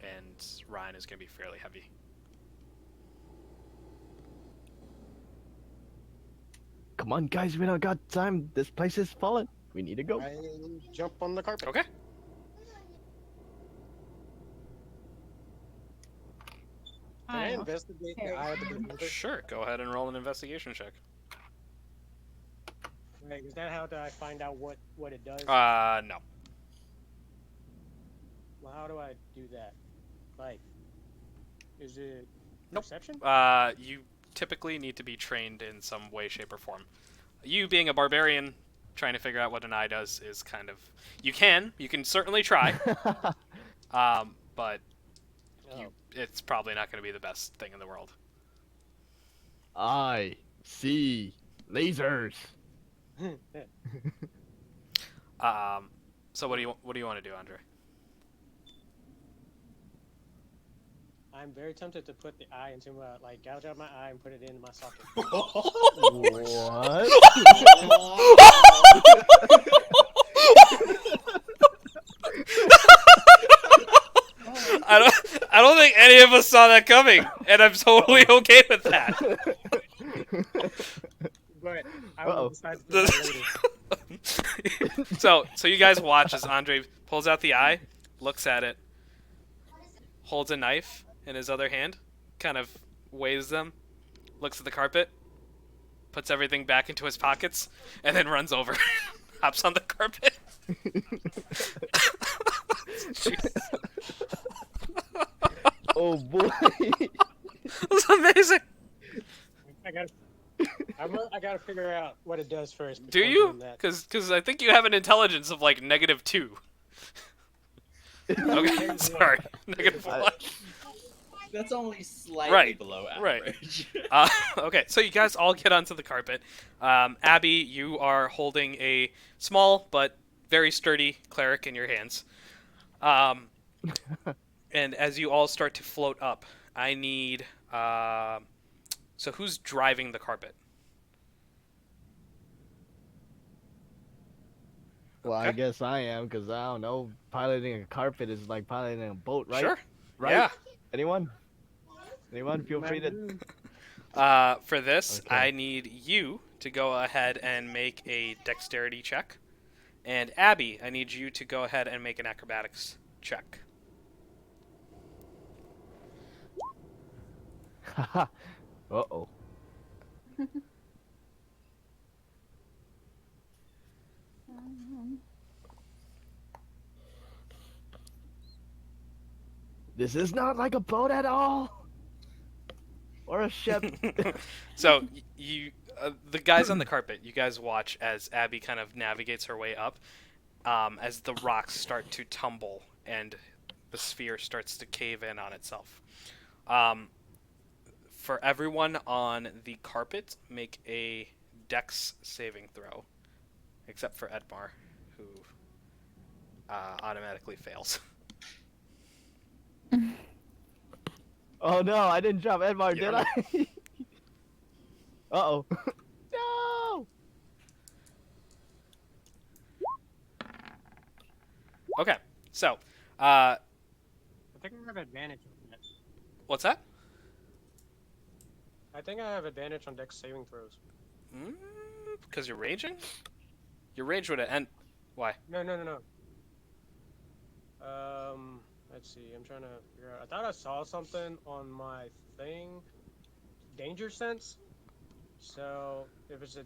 and Ryan is going to be fairly heavy. Come on, guys, we don't got time. This place is falling. We need to go. I jump on the carpet. Okay. Can I I'm investigate the Harry. eye of the beholder? Sure. Go ahead and roll an investigation check. Right, is that how do I find out what it does? No. Well, how do I do that? Like, is it Nope. perception? You typically need to be trained in some way, shape, or form. you being a barbarian, trying to figure out what an eye does is kind of... You can certainly try, but it's probably not going to be the best thing in the world. I see lasers. So what do you want to do, Andre? I'm very tempted to put the eye into my, like, gouge out my eye and put it in my socket. What? I don't think any of us saw that coming, and I'm totally okay with that. But I will decide to do that later. So you guys watch as Andre pulls out the eye, looks at it, holds a knife in his other hand, kind of weighs them, looks at the carpet, puts everything back into his pockets, and then runs over, hops on the carpet. Oh boy. That's amazing. I gotta figure out what it does first. Do you? Because I think you have an intelligence of like -2. Okay, sorry. -1. That's only slightly below Right. average. Okay, so you guys all get onto the carpet. Abby, you are holding a small but very sturdy cleric in your hands. And as you all start to float up, I need... so who's driving the carpet? Well, I Okay. guess I am, because I don't know. Piloting a carpet is like piloting a boat, right? Sure. Right? Yeah. Anyone? Anyone? Feel free to. For this, Okay. I need you to go ahead and make a dexterity check. And Abby, I need you to go ahead and make an acrobatics check. Uh-oh. This is not like a boat at all. Or a ship. So you, the guys on the carpet, you guys watch as Abby kind of navigates her way up, as the rocks start to tumble and the sphere starts to cave in on itself. For everyone on the carpet, make a dex saving throw, except for Edmar, who automatically fails. Oh no, I didn't drop Edmar, did Yeah. I? Uh-oh. No! Okay, so, I think I have advantage on that. what's that? I think I have advantage on dex saving throws. Because you're raging? Your rage would end. Why? No. Let's see. I'm trying to figure out. I thought I saw something on my thing. Danger sense. So if it's a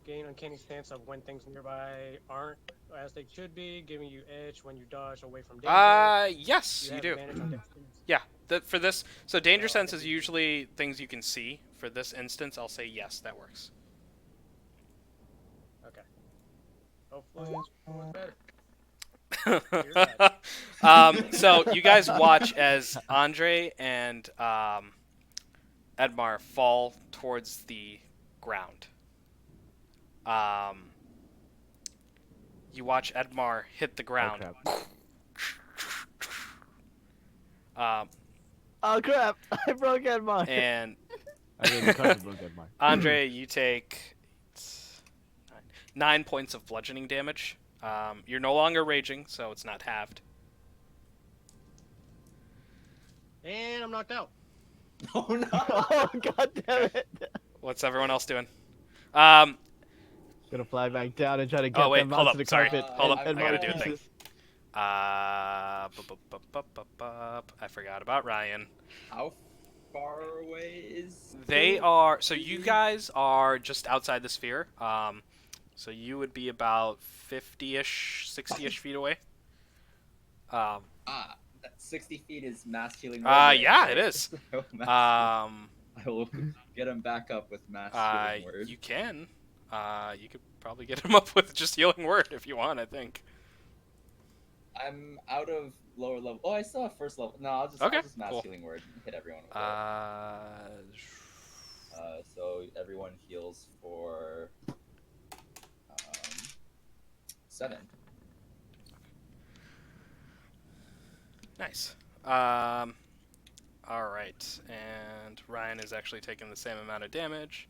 gain uncanny stance of when things nearby aren't as they should be, giving you edge when you dodge away from danger. Yes, you have do. advantage on dex saving. Yeah, for this, so danger sense is usually things you can see. For this instance, I'll say yes, that works. Okay. Hopefully it's better. So you guys watch as Andre and Edmar fall towards the ground. You watch Edmar hit the ground. Oh crap! I broke Edmar. And I mean, the carpet broke Edmar. Andre, you take 9 points of bludgeoning damage. You're no longer raging, so it's not halved. And I'm knocked out. Oh no! Oh god damn it! What's everyone else doing? Gonna fly back down and try to get Oh, wait, them hold onto up, the sorry. carpet. Hold up, and I gotta Edmar do a thing. pieces. I forgot about Ryan. How far away is? They are, so you guys are just outside the sphere. So you would be about 50-ish, 60-ish feet away. That 60 feet is mass healing. Yeah, it is. I will get him back up with mass healing word. You can. You could probably get him up with just healing word if you want. I think. I'm out of lower level. Oh, I still have first level. No, I'll just mass cool. healing word and hit everyone with it. So everyone heals for 7. Nice. All right, and Ryan is actually taking the same amount of damage.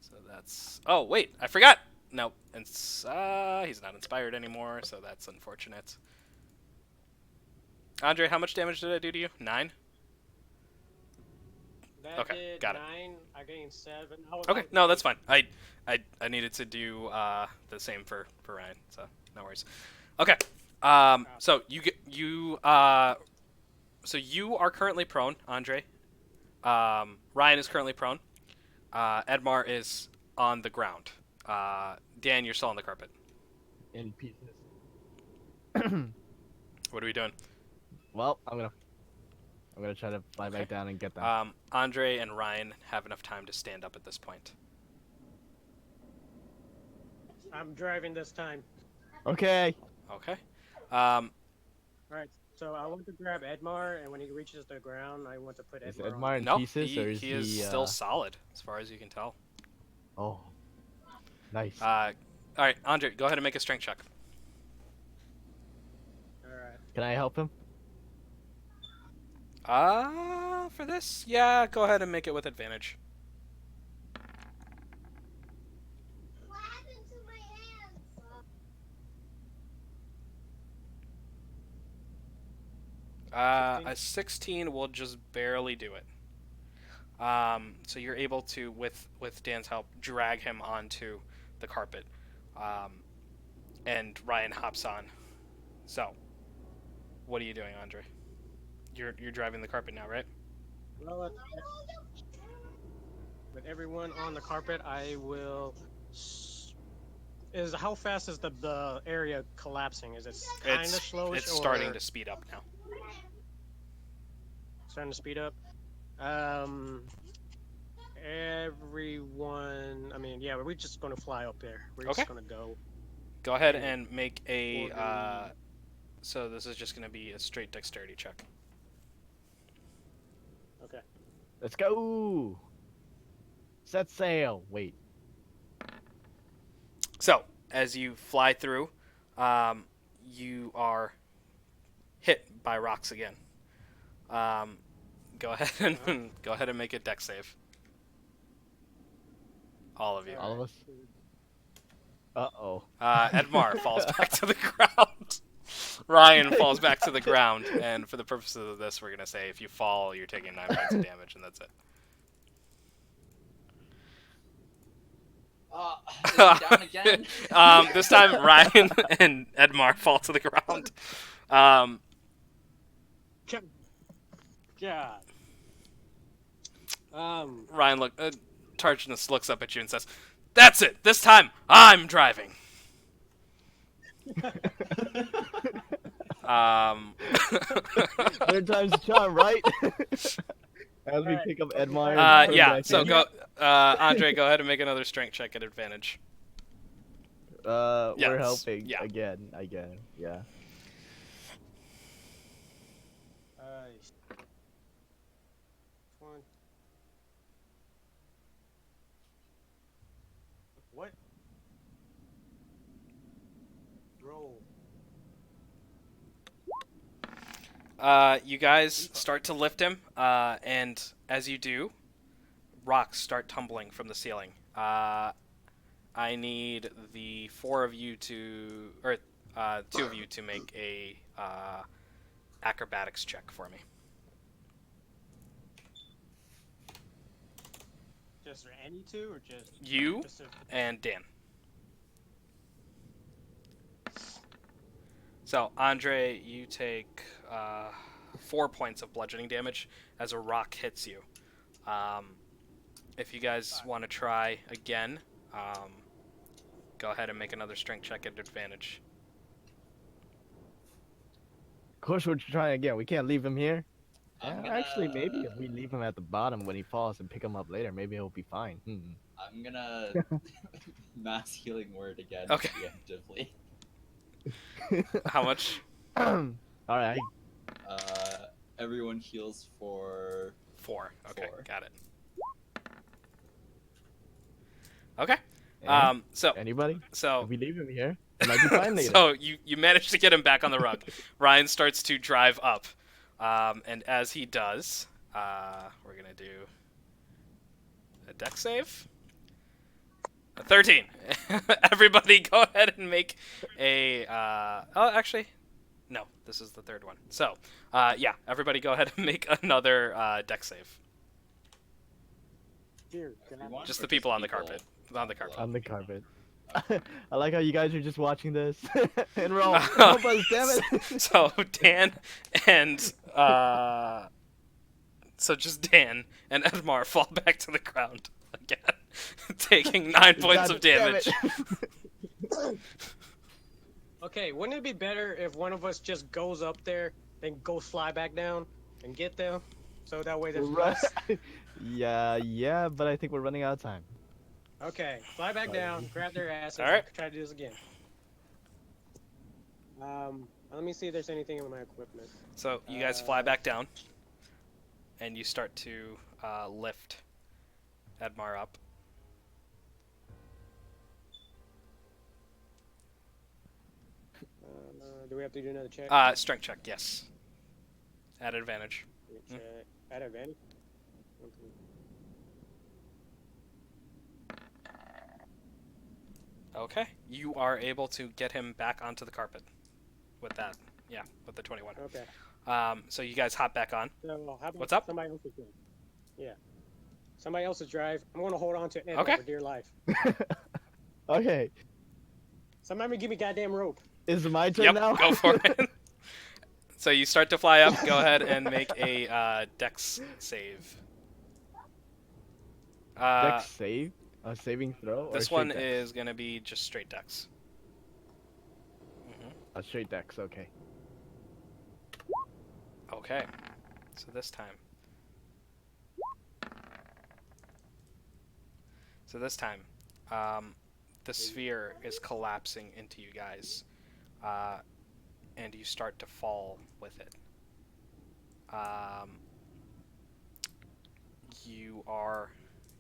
So that's. Oh wait, I forgot. Nope, he's not inspired anymore, so that's unfortunate. Andre, how much damage did I do to you? 9? That Okay, did got it. 9. I gained 7. Okay, no, that's fine. I needed to do the same for Ryan, so no worries. Okay, so so you are currently prone, Andre. Ryan is currently prone. Edmar is on the ground. Dan, you're still on the carpet. In pieces. What are we doing? Well, I'm gonna try to fly back down and get them. Andre and Ryan have enough time to stand up at this point. I'm driving this time. Okay. Okay. Alright, so I want to grab Edmar, and when he reaches the ground, I want to put Is Edmar Edmar in No, pieces, or is he is still solid, as far as you can tell. Oh, nice. All right, Andre, go ahead and make a strength check. Alright. Can I help him? For this, yeah, go ahead and make it with advantage. What happened to my hands? A 16 will just barely do it. So you're able to, with Dan's help, drag him onto the carpet, and Ryan hops on. So, what are you doing, Andre? You're driving the carpet now, right? Well, with everyone on the carpet, I will. How fast is the area collapsing? Is it kind of slowish? It's starting to speed up now. Starting to speed up. Everyone. I mean, yeah, we're just gonna fly up there. We're Okay. just gonna go. Go ahead and make a. So this is just going to be a straight dexterity check. Okay. Let's go. Set sail. Wait. So as you fly through, you are hit by rocks again. Go ahead and go ahead and make a dex save. All of you. All of us. Uh-oh. Edmar falls back to the ground. Ryan falls back to the ground, and for the purposes of this, we're gonna say if you fall, you're taking 9 points of damage, and that's it. Down again. This time, Ryan and Edmar fall to the ground. God. Ryan Targinus looks up at you and says, "That's it. This time, I'm driving." Third time's the charm, right? As we pick up Edmar. and put him Yeah. back So in. go, Andre. Go ahead and make another strength check at advantage. We're Yes, helping yeah. again. Yeah. What? Roll. You guys start to lift him, and as you do, rocks start tumbling from the ceiling. I need the 4 of you to, or 2 of you to make a acrobatics check for me. Just any two, or just You specific? and Dan. So, Andre, you take 4 points of bludgeoning damage as a rock hits you. If you guys want to try again, go ahead and make another strength check at advantage. Of course, we're trying again. We can't leave him here. I'm Actually, gonna- maybe if we leave him at the bottom when he falls and pick him up later, maybe he'll be fine. I'm I'm gonna mass healing word again Okay. preemptively. How much? All right. Everyone heals for 4. Okay, 4. got it. Okay. And So anybody? so If we leave him here, it might be fine later. so you manage to get him back on the rug. Ryan starts to drive up, and as he does, we're gonna do a deck save. A 13. Everybody, go ahead and make a. Oh, actually, no. This is the third one. So, yeah. Everybody, go ahead and make another deck save. Dear Everyone, God. Just or the people on the people carpet. On the carpet. On the carpet. Okay. I like how you guys are just watching this. And roll. Help us, damn it. So Dan and so just Dan and Edmar fall back to the ground again, taking 9 points God of damn damage. it. Okay, wouldn't it be better if one of us just goes up there, then goes fly back down and get them? So that way there's Right. less. Yeah, but I think we're running out of time. Okay, fly back down, grab their asses, Alright. and try to do this again. Let me see if there's anything in my equipment. So you guys fly back down, and you start to lift Edmar up. Do we have to do another check? Strength check, yes. At advantage. Check. At advantage? Okay. Okay, you are able to get him back onto the carpet with that. Yeah, with the 21. Okay. So you guys hop back on. So how about What's up? somebody else's drive? Yeah. Somebody else's drive. I'm going to hold on to Ed Okay. for dear life. Okay. Somebody give me goddamn rope. Is it my turn Yep, now? go for it. So you start to fly up. Go ahead and make a dex save. Dex save? A saving throw? Or This straight one dex? is going to be just straight dex. A straight dex, okay. Okay, so this time. The sphere is collapsing into you guys, and you start to fall with it.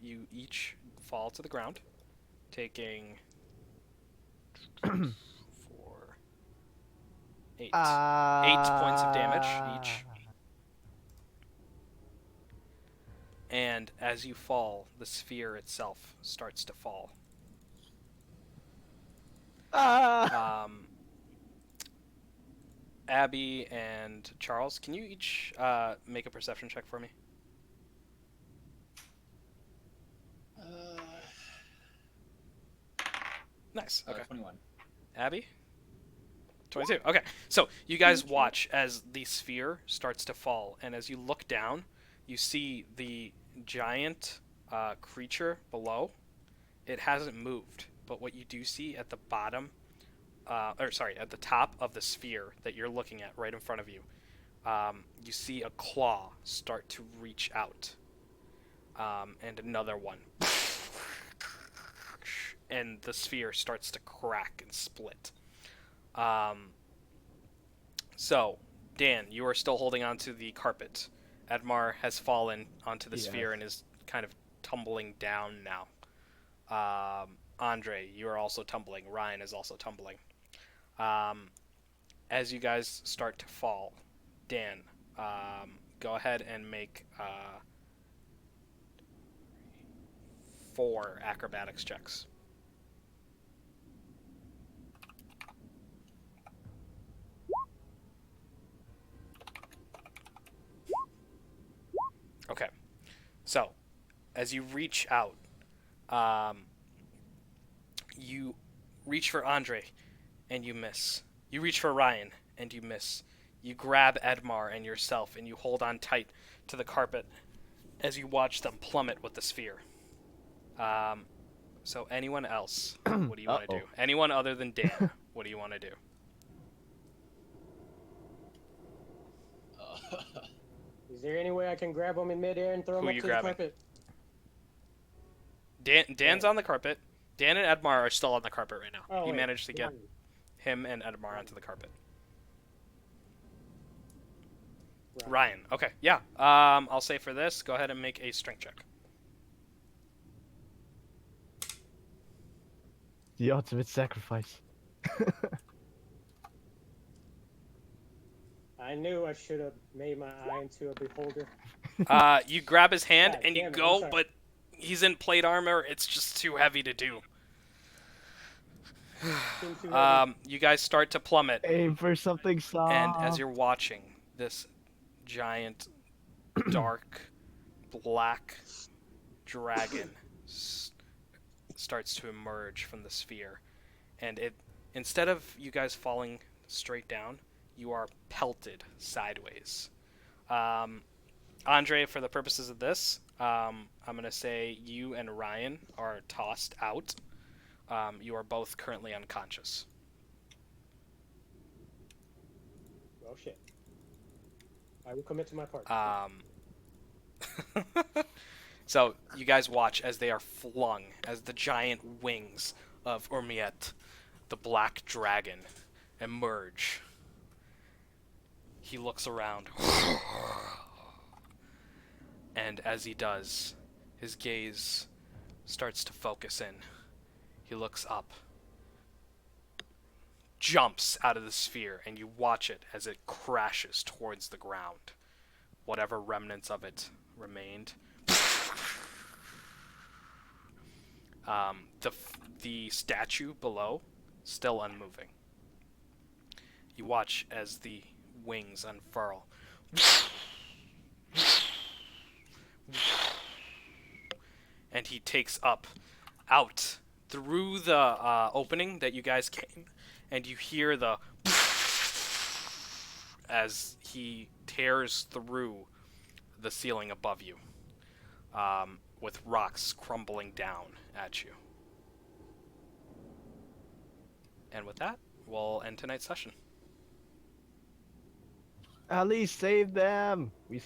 You each fall to the ground, taking 4, 8. 8 points of damage each. And as you fall, the sphere itself starts to fall. Abby and Charles, can you each make a perception check for me? Nice. Okay. 21. Abby? 22. Okay. So you guys watch as the sphere starts to fall, and as you look down, you see the giant creature below. It hasn't moved, but what you do see at the bottom, at the top of the sphere that you're looking at right in front of you, you see a claw start to reach out, and another one. And the sphere starts to crack and split. So, Dan, you are still holding onto the carpet. Edmar has fallen onto the sphere and is kind of tumbling down now. Andre, you are also tumbling. Ryan is also tumbling. As you guys start to fall, Dan, go ahead and make 4 acrobatics checks. Okay, so as you reach out, you reach for Andre, and you miss. You reach for Ryan, and you miss. You grab Edmar and yourself, and you hold on tight to the carpet as you watch them plummet with the sphere. So anyone else, what do you want to do? Anyone other than Dan, what do you want to do? Is there any way I can grab him in midair and throw him Who up you to grabbing? the carpet? Dan's on the carpet. Dan and Edmar are still on the carpet right now. Oh, He wait, managed to get Ryan. him and Edmar onto the carpet. Ryan. Ryan. Okay. Yeah. I'll say for this, go ahead and make a strength check. The ultimate sacrifice. I knew I should have made my eye into a beholder. You grab his hand God and you damn it, I'm go, sorry. but he's in plate armor. It's just too heavy to do. Seems too heavy. You guys start to plummet, Aim for something soft. and as you're watching, this giant, dark, black dragon starts to emerge from the sphere, and instead of you guys falling straight down, you are pelted sideways. Andre, for the purposes of this, I'm gonna say you and Ryan are tossed out. You are both currently unconscious. Oh shit. I will commit to my part. So you guys watch as they are flung, as the giant wings of Urmiet, the black dragon, emerge. He looks around. And as he does, his gaze starts to focus in. He looks up, jumps out of the sphere, and you watch it as it crashes towards the ground. Whatever remnants of it remained. The statue below, still unmoving. You watch as the wings unfurl. And he takes up out through the opening that you guys came, and you hear the as he tears through the ceiling above you, with rocks crumbling down at you. And with that, we'll end tonight's session. At least save them. We